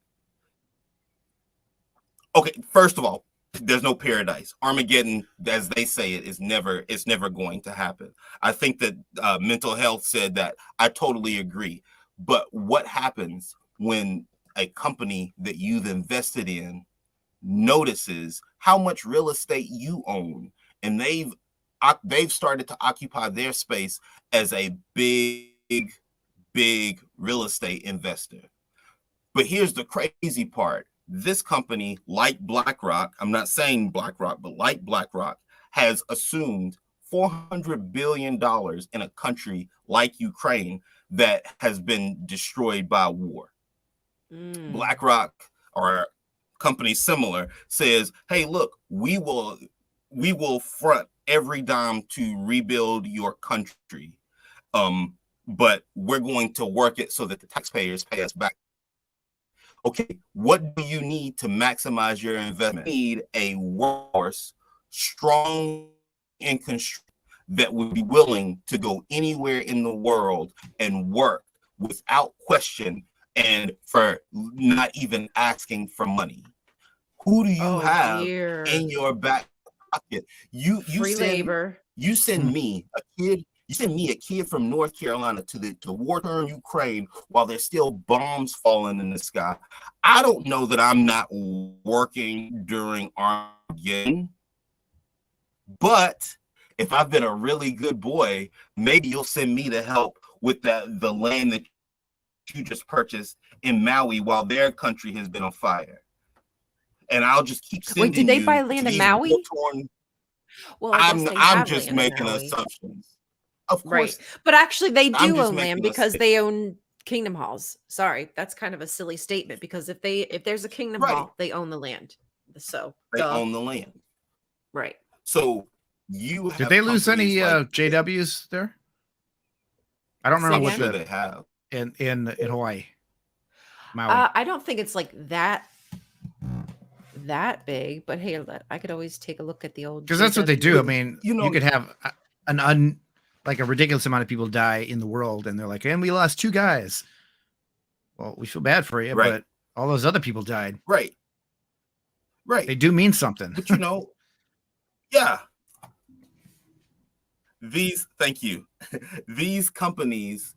Okay, first of all, there's no paradise. Armageddon, as they say it's never going to happen. I think that mental health said that. I totally agree. But what happens when a company that you've invested in notices how much real estate you own, and they've started to occupy their space as a big real estate investor? But here's the crazy part. This company, like BlackRock, I'm not saying BlackRock, but like BlackRock, has assumed $400 billion in a country like Ukraine that has been destroyed by war. BlackRock or company similar says, hey, look, we will front every dime to rebuild your country. But we're going to work it so that the taxpayers pay us back. Okay, what do you need to maximize your investment? You need a workforce strong and that would be willing to go anywhere in the world and work without question and for not even asking for money. Who do you have in your back pocket? You Free labor. You send me a kid. You send me a kid from North Carolina to the war-torn Ukraine while there's still bombs falling in the sky. I don't know that I'm not working during Armageddon, but if I've been a really good boy, maybe you'll send me to help with the land that you just purchased in Maui while their country has been on fire. And I'll just keep sending. Wait, did they buy land in Maui? Well, I'm just making assumptions. Of course. Right. But actually they do own land because they own Kingdom Halls. Sorry, that's kind of a silly statement because if there's a Kingdom Hall, they own the land. So they own the land. Right. So did they lose any JWs there? I don't remember what they have in Hawaii. Maui. I don't think it's like that big, but hey, I could always take a look at the old. Because that's what they do. I mean, you could have like a ridiculous amount of people die in the world, and they're like, and we lost 2 guys. Well, we feel bad for you, but all those other people died. Right. They do mean something. But yeah. Thank you. These companies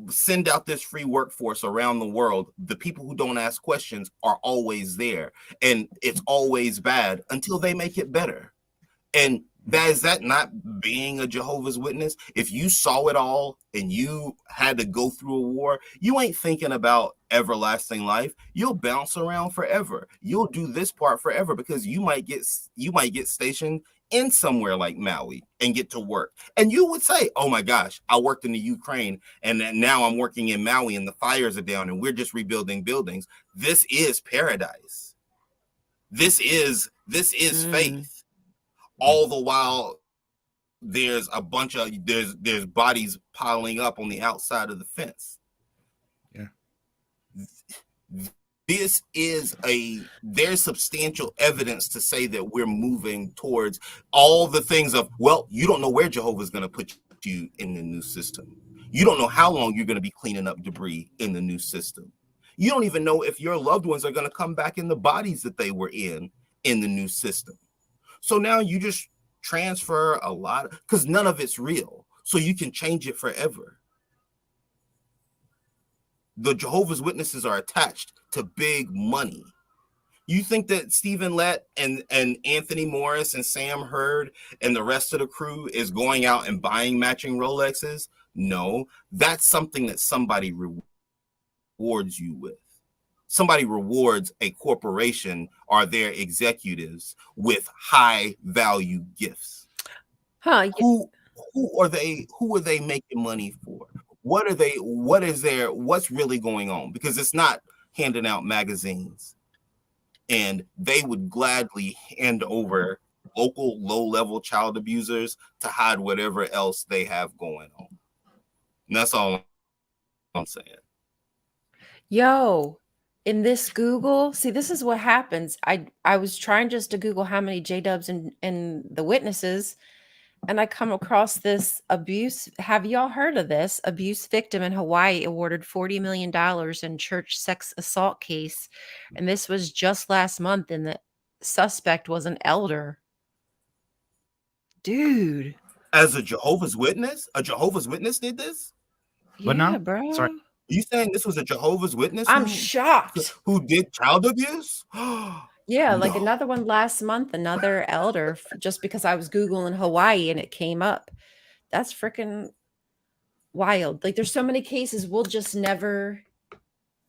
send out this free workforce around the world. The people who don't ask questions are always there, and it's always bad until they make it better. And is that not being a Jehovah's Witness? If you saw it all and you had to go through a war, you ain't thinking about everlasting life. You'll bounce around forever. You'll do this part forever because you might get stationed in somewhere like Maui and get to work. And you would say, oh my gosh, I worked in the Ukraine and now I'm working in Maui and the fires are down and we're just rebuilding buildings. This is paradise. This is faith. All the while there's a bunch of there's bodies piling up on the outside of the fence. Yeah. There's substantial evidence to say that we're moving towards all the things of, well, you don't know where Jehovah's going to put you in the new system. You don't know how long you're going to be cleaning up debris in the new system. You don't even know if your loved ones are going to come back in the bodies that they were in the new system. So now you just transfer a lot because none of it's real. So you can change it forever. The Jehovah's Witnesses are attached to big money. You think that Stephen Lett and Anthony Morris and Sam Hurd and the rest of the crew is going out and buying matching Rolexes? No, that's something that somebody rewards you with. Somebody rewards a corporation or their executives with high value gifts. Huh? Who are they making money for? What's really going on? Because it's not handing out magazines. And they would gladly hand over local low-level child abusers to hide whatever else they have going on. And that's all I'm saying. Yo, in this Google, see, this is what happens. I was trying just to Google how many J-dubs and the witnesses, and I come across this abuse. Have y'all heard of this? Abuse victim in Hawaii awarded $40 million in church sex assault case. And this was just last month, and the suspect was an elder. Dude. As a Jehovah's Witness? A Jehovah's Witness did this? But Yeah, no, bro. sorry. You saying this was a Jehovah's Witness? I'm shocked. Who did child abuse? Yeah, like No. another one last month, another elder, just because I was Googling Hawaii and it came up. That's freaking wild. Like, there's so many cases we'll just never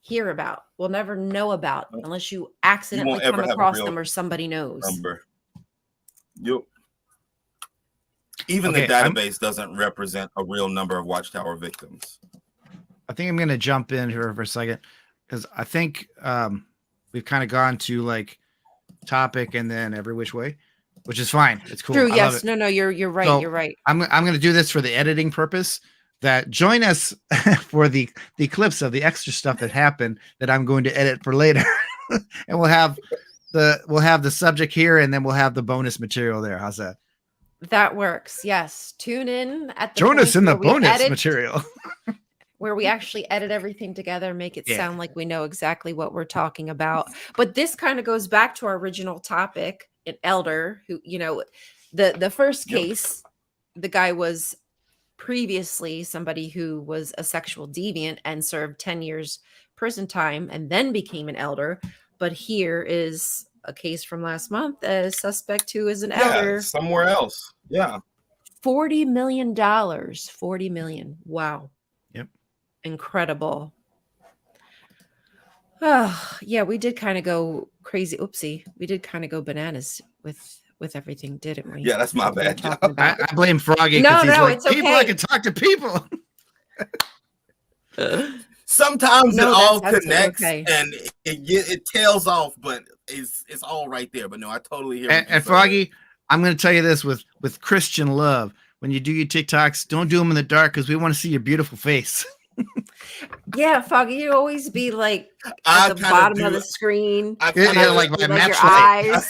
hear about. We'll never know about unless you accidentally ever come have a across real them or somebody knows. Number. Yep. Even Okay, the database doesn't represent a real number of Watchtower victims. I think I'm going to jump in here for a second because I think we've kind of gone to like topic and then every which way, which is fine. It's cool. True. I love Yes. it. No, you're right. So, You're right. I'm going to do this for the editing purpose. That join us for the clips of the extra stuff that happened that I'm going to edit for later, and we'll have the subject here, and then we'll have the bonus material there. How's that? That works. Yes. Tune in at the Join us point in the where we bonus edit, material. where we actually edit everything together, make it Yeah. sound like we know exactly what we're talking about. But this kind of goes back to our original topic, an elder who, the first case, the guy was previously somebody who was a sexual deviant and served 10 years prison time and then became an elder. But here is a case from last month, a suspect who is an elder. Somewhere else. Yeah. $40 million. $40 million. Wow. Yep. Incredible. Oh, yeah, we did kind of go crazy. Oopsie. We did kind of go bananas with everything, didn't we? Yeah, that's my bad. Talking about. I blame Froggy. No, he's like, it's people, I okay. can talk to people. Sometimes No, it all that's connects okay. and it tails off, but it's all right there. But no, I totally hear. And Froggy, I'm going to tell you this with Christian love. When you do your TikToks, don't do them in the dark because we want to see your beautiful face. Yeah, Foggy, you always be like I at the kinda bottom of the screen. Yeah, like my Your match light. eyes.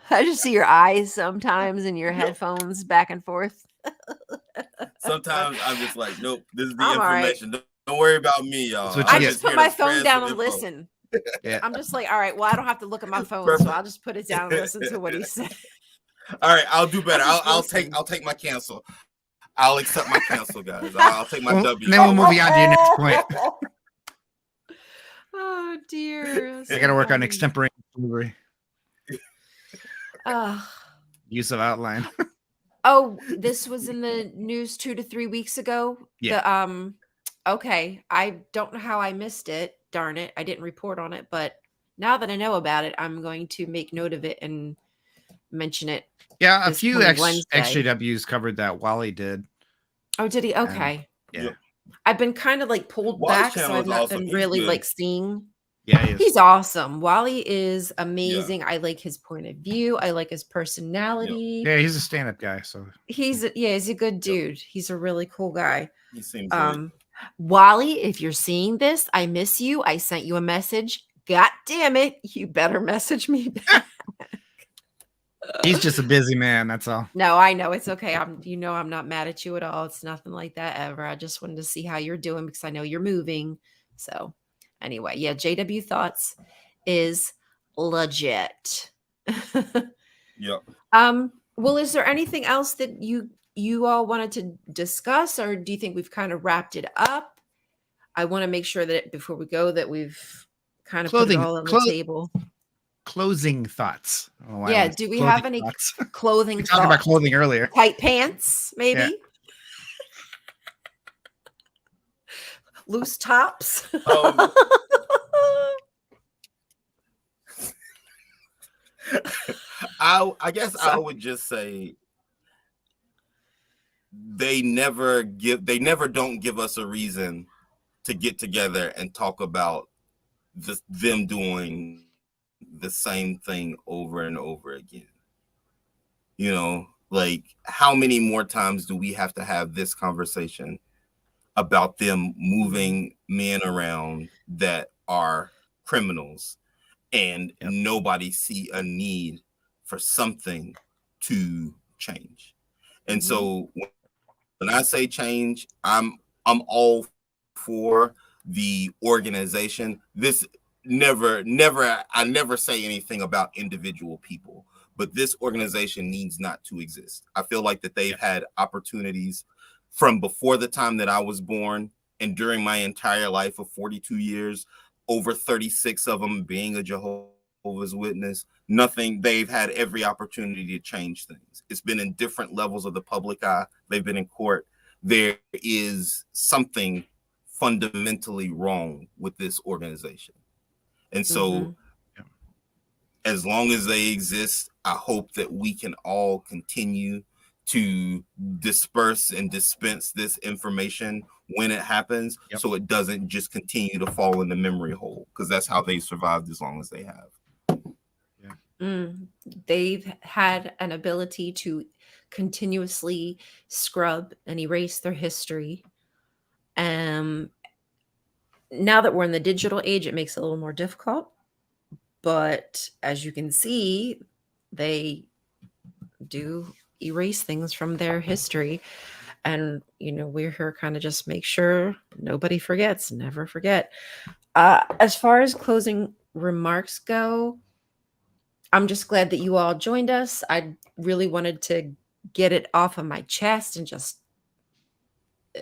I just see your eyes sometimes in your headphones back and forth. Sometimes I'm just like, nope, this is the I'm all right. information. Don't worry about me, y'all. That's what you I get. just put here my to phone spread down some and info. listen. Yeah. I'm just like, all right, well, I don't have to look at my phone, Perfect. so I'll just put it down and listen to what he said. All right, I'll do better. just I'll listen. take my cancel. I'll accept my cancel, guys. I'll take my Well, W. then we'll move on to your next point. Oh dear. I got to work on extemporaneous delivery, use of outline. Oh, this was in the news 2 to 3 weeks ago. Yeah. Okay. I don't know how I missed it. Darn it. I didn't report on it, but now that I know about it, I'm going to make note of it and mention it. Yeah, a this few coming Wednesday. XJWs covered that. Wally did. Oh, did he? Okay. Yeah. I've been kind of like pulled Wally's back, so channel I've is not awesome. been He's really good. like seeing. Yeah, he is. He's awesome. Wally is amazing. I like his point of view. I like his personality. Yeah, he's a stand-up guy. So He's a good dude. He's a really cool guy. He seems good. Wally, if you're seeing this, I miss you. I sent you a message. God damn it. You better message me back. he's just a busy man. That's all. No, I know it's okay. I'm not mad at you at all. It's nothing like that ever. I just wanted to see how you're doing because I know you're moving. So anyway, yeah, JW Thoughts is legit. Yep. Well, is there anything else that you all wanted to discuss, or do you think we've kind of wrapped it up? I want to make sure that before we go that we've kind of put it all on the table. closing thoughts. I don't know why I Yeah. went Do we clothing have any thoughts. clothing We talked about thoughts? clothing earlier. Tight pants, Yeah. maybe? Loose tops? Um, I guess I So, would just say they never don't give us a reason to get together and talk about them doing the same thing over and over again. You know, like how many more times do we have to have this conversation about them moving men around that are criminals and Yep. nobody see a need for something to change? And mhm. so when I say change, I'm all for the organization. This I never say anything about individual people, but this organization needs not to exist. I feel like that they've Yep. had opportunities from before the time that I was born and during my entire life of 42 years, over 36 of them being a Jehovah's Witness. Nothing, they've had every opportunity to change things. It's been in different levels of the public eye. They've been in court. There is something fundamentally wrong with this organization. And so, Mhm. as long as they exist, I hope that we can all continue to disperse and dispense this information when it happens, Yep. so it doesn't just continue to fall in the memory hole, because that's how they survived as long as they have. They've had an ability to continuously scrub and erase their history. Um, Now that we're in the digital age, it makes it a little more difficult. But as you can see, they do erase things from their history. And, we're here kind of just make sure nobody forgets, never forget. As far as closing remarks go, I'm just glad that you all joined us. I really wanted to get it off of my chest and just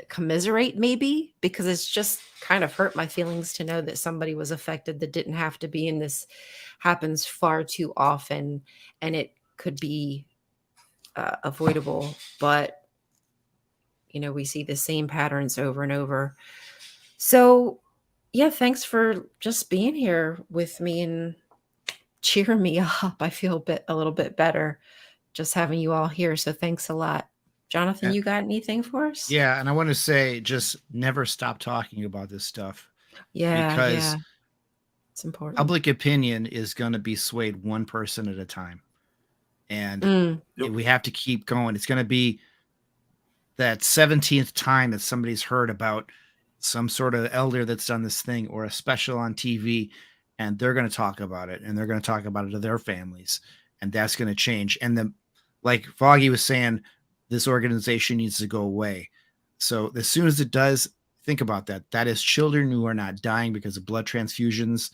commiserate, maybe, because it's just kind of hurt my feelings to know that somebody was affected that didn't have to be. And this happens far too often, and it could be avoidable. But, we see the same patterns over and over. So, yeah, thanks for just being here with me and cheering me up. I feel a little bit better just having you all here. So thanks a lot. Jonathan, Yeah. you got anything for us? Yeah, and I want to say just never stop talking about this stuff, Yeah, because it's important. public opinion is going to be swayed one person at a time. And Yep. we have to keep going. It's going to be that 17th time that somebody's heard about some sort of elder that's done this thing or a special on TV, and they're going to talk about it, and they're going to talk about it to their families, and that's going to change. And like Foggy was saying, this organization needs to go away. So as soon as it does, think about that. That is children who are not dying because of blood transfusions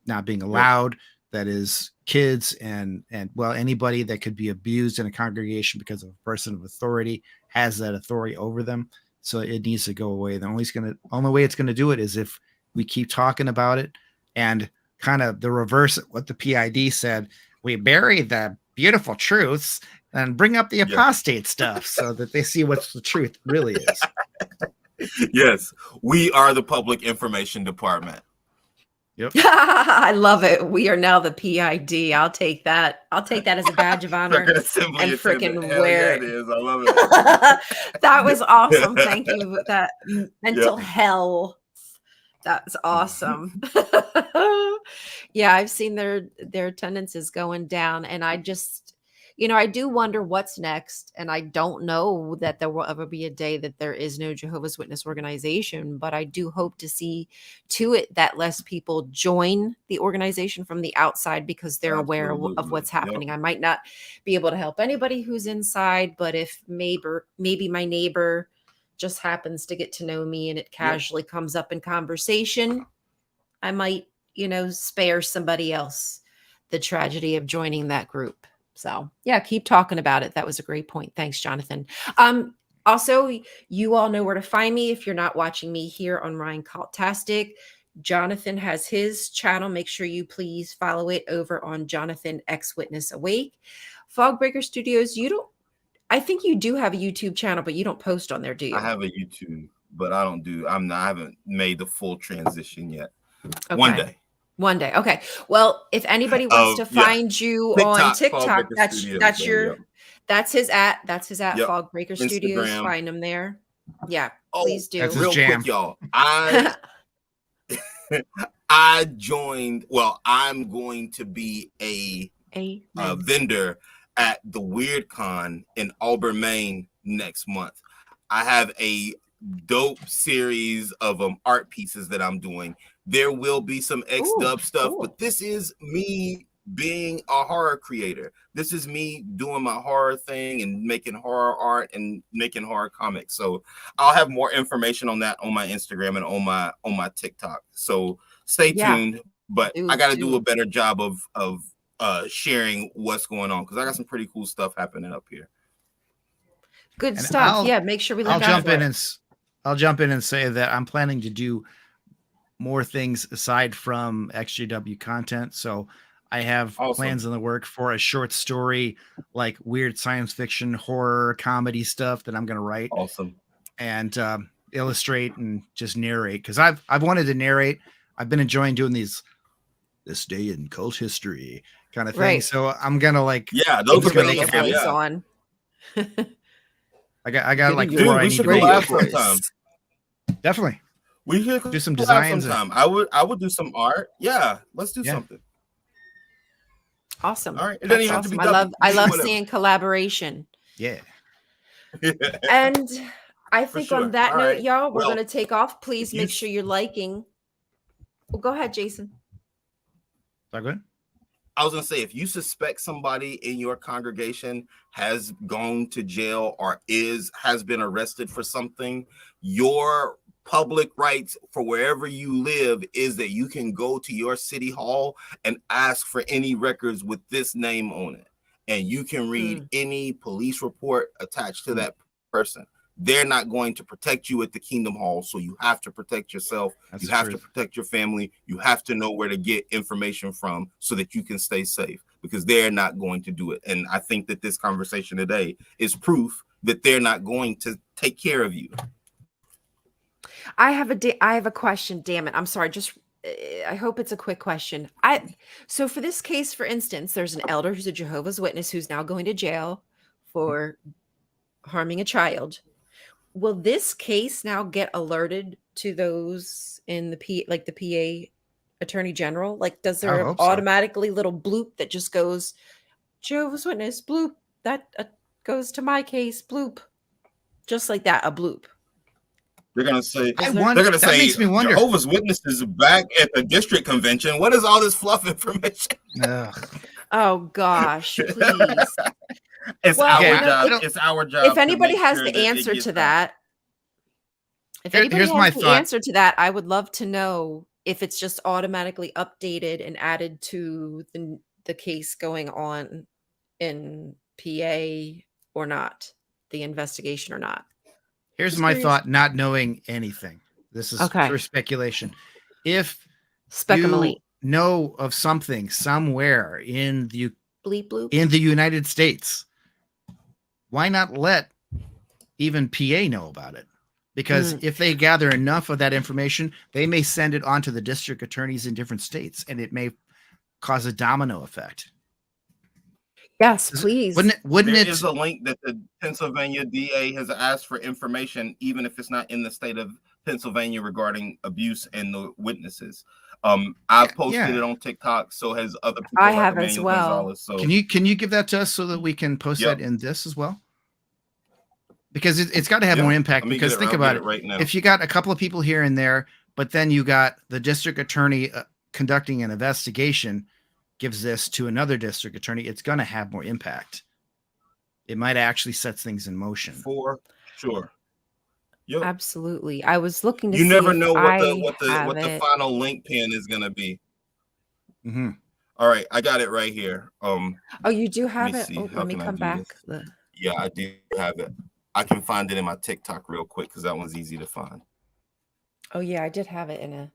not being allowed. Yep. That is kids and well, anybody that could be abused in a congregation because of a person of authority has that authority over them. So it needs to go away. The only way it's going to do it is if we keep talking about it, and kind of the reverse of what the PID said. We bury the beautiful truths and bring up the apostate stuff so that they see what the truth really is. Yes, we are the public information department. Yep. I love it. We are now the PID. I'll take that. I'll take that as a badge of honor and freaking wear it. It is. I love it. That was awesome. Thank you. That mental health. That's awesome. Yeah, I've seen their attendance is going down, and I just, I do wonder what's next. And I don't know that there will ever be a day that there is no Jehovah's Witness organization, but I do hope to see to it that less people join the organization from the outside because they're aware of what's happening. Yep. I might not be able to help anybody who's inside, but if maybe my neighbor just happens to get to know me and it casually comes up in conversation, I might, spare somebody else the tragedy of joining that group. So yeah, keep talking about it. That was a great point. Thanks, Jonathan. Also, you all know where to find me. If you're not watching me here on Ryan Cultastic, Jonathan has his channel. Make sure you please follow it over on Jonathan X Witness Awake. Fogbreaker Studios, I think you do have a YouTube channel, but you don't post on there, do you? I have a YouTube, but I haven't made the full transition yet. Okay. One day. Okay. Well, if anybody wants to find you on TikTok, that's his at Fogbreaker Studios. Find him there. Yeah, please do. That's real jam. quick, y'all. I joined. Well, I'm going to be a vendor at the Weird Con in Auburn, Maine next month. I have a dope series of art pieces that I'm doing. There will be some X-Dub stuff, but this is me being a horror creator. This is me doing my horror thing and making horror art and making horror comics. So I'll have more information on that on my Instagram and on my TikTok. So stay tuned. But I got to do a better job of sharing what's going on, because I got some pretty cool stuff happening up here. Good stuff. Make sure we look I'll jump in and say that I'm planning to do more things aside from XJW content. So I have plans in the work for a short story, like weird science fiction, horror, comedy stuff that I'm going to write. And illustrate and just narrate, because I've wanted to narrate. I've been enjoying doing this day in cult history kind of thing. Right. So I'm gonna those are gonna make it on. I got like dude, we should collab sometime. Definitely. We should do some designs sometime. I would do some art. Yeah, let's do something. Awesome. All right. It doesn't even have to be I love seeing collaboration. Yeah. And I think on that note, y'all, we're gonna take off. Please make sure you're liking. Well, go ahead, Jason. Is that good? I was going to say, if you suspect somebody in your congregation has gone to jail or has been arrested for something, your public rights for wherever you live is that you can go to your city hall and ask for any records with this name on it. And you can read any police report attached to that person. They're not going to protect you at the Kingdom Hall, so you have to protect yourself. You have to protect your family. You have to know where to get information from so that you can stay safe, because they're not going to do it. And I think that this conversation today is proof that they're not going to take care of you. I have a question. Damn it. I'm sorry. I hope it's a quick question. So for this case, for instance, there's an elder who's a Jehovah's Witness who's now going to jail for harming a child. Will this case now get alerted to those in the PA Attorney General? Like, does there automatically little bloop that just goes, Jehovah's Witness, bloop, that goes to my case, bloop, just like that, a bloop? They're gonna say, makes me wonder. Jehovah's Witnesses back at the district convention. What is all this fluff information? Oh gosh, please. It's our job. It's our job. If anybody has the answer to that, I would love to know if it's just automatically updated and added to the case going on in PA or not, the investigation or not. Here's my thought, not knowing anything. This is pure speculation. If you know of something somewhere in the United States, why not let even PA know about it? Because if they gather enough of that information, they may send it on to the district attorneys in different states, and it may cause a domino effect. Yes, please. Wouldn't it? There is a link that the Pennsylvania DA has asked for information, even if it's not in the state of Pennsylvania, regarding abuse and the witnesses. I've posted it on TikTok, so has other people. I have as well. Gonzalez, so. Can you give that to us so that we can post that in this as well? Because it's got to have more impact. Because think about it right now. If you got a couple of people here and there, but then you got the district attorney conducting an investigation, gives this to another district attorney, it's going to have more impact. It might actually set things in motion. For sure. Yep. Absolutely. I was looking to you see never if know what I the final link pin is going to be. Mm-hmm. All right, I got it right here. Oh, you do have it. Let me come back. Yeah, I do have it. I can find it in my TikTok real quick because that one's easy to find. Oh yeah, I did have it in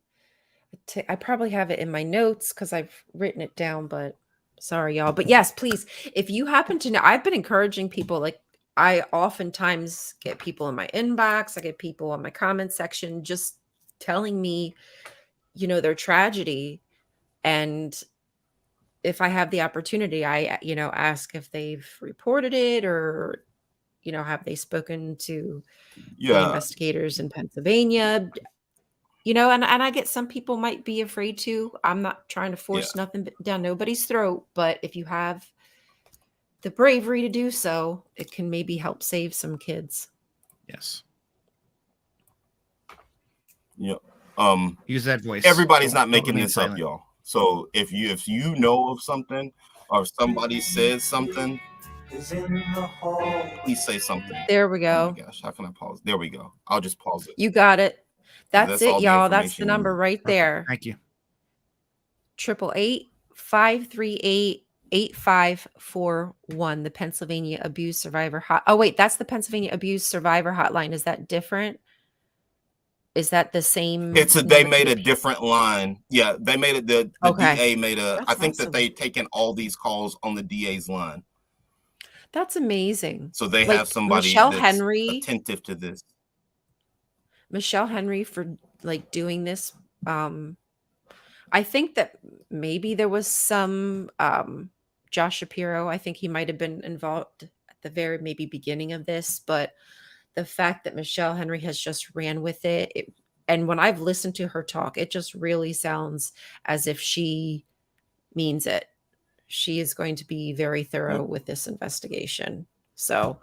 I probably have it in my notes because I've written it down, but sorry, y'all. But yes, please, if you happen to know, I've been encouraging people. Like, I oftentimes get people in my inbox, I get people on my comment section just telling me, their tragedy. And if I have the opportunity, I, ask if they've reported it or, have they spoken to the Yeah, investigators in Pennsylvania. And I get some people might be afraid to. I'm not trying to yeah. force nothing down nobody's throat, but if you have the bravery to do so, it can maybe help save some kids. Yes. Yeah. Use that voice. Everybody's not making remain this up, silent. y'all. So if you know of something or if somebody says something, please say something. There we Oh my go. gosh, how can I pause? There we go. I'll just pause it. You got it. That's That's it, all the y'all. That's the information you number need. right Perfect. there. Thank you. 888-538-8541. The Pennsylvania Abuse Survivor Hot. Oh wait, that's the Pennsylvania Abuse Survivor Hotline. Is that different? Is that the same? They made a different line. Yeah, they made it. The Okay. DA made a. That's I think that awesome. they taken all these calls on the DA's line. That's amazing. So they Like have somebody Michelle that's Henry. attentive to this. Michelle Henry for like doing this. I think that maybe there was some Josh Shapiro. I think he might have been involved at the very maybe beginning of this, but the fact that Michelle Henry has just ran with it, and when I've listened to her talk, it just really sounds as if she means it. She is going to be very thorough with this investigation. So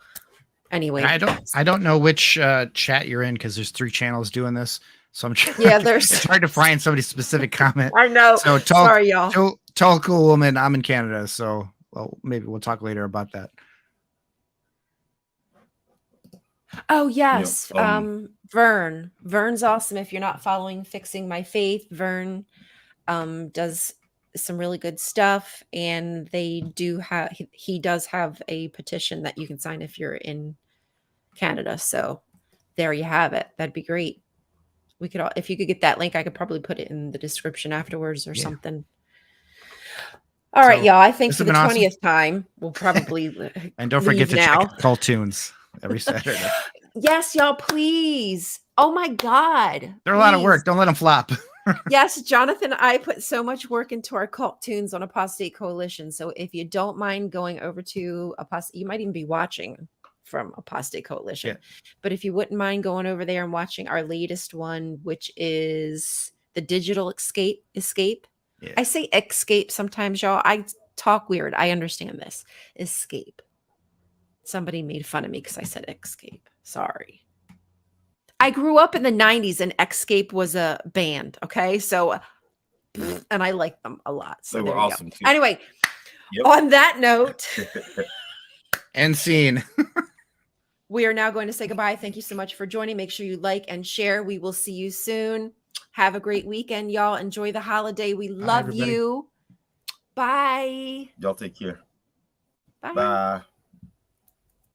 anyway, And I don't know which chat you're in because there's 3 channels doing this. So I'm trying. Yeah, there's. It's hard to find somebody's specific comment. I know. So Sorry, y'all. tall cool woman. I'm in Canada, so maybe we'll talk later about that. Oh yes, Vern. Vern's awesome. If you're not following Fixing My Faith, Vern does some really good stuff, and they do have. He does have a petition that you can sign if you're in Canada. So there you have it. That'd be great. We could all, if you could get that link, I could probably put it in the description afterwards or something. All right, y'all. I think for the 20th time, we'll probably and don't forget to now. check Call Tunes every Saturday. Yes, y'all, please. Oh my God. They're a lot of work. Don't let them flop. Yes, Jonathan, I put so much work into our Cult Tunes on Apostate Coalition. So if you don't mind going over to Apostate, you might even be watching from Apostate Coalition. Yeah. But if you wouldn't mind going over there and watching our latest one, which is the Digital Escape. Yeah. I say escape sometimes, y'all. I talk weird. I understand this. Escape. Somebody made fun of me because I said escape. Sorry. I grew up in the 90s and Escape was a band. Okay. So, and I liked them a lot. So they were awesome too. Anyway, on that note, end scene. We are now going to say goodbye. Thank you so much for joining. Make sure you like and share. We will see you soon. Have a great weekend, y'all. Enjoy the holiday. We love you. Bye. Y'all take care. Bye. Bye.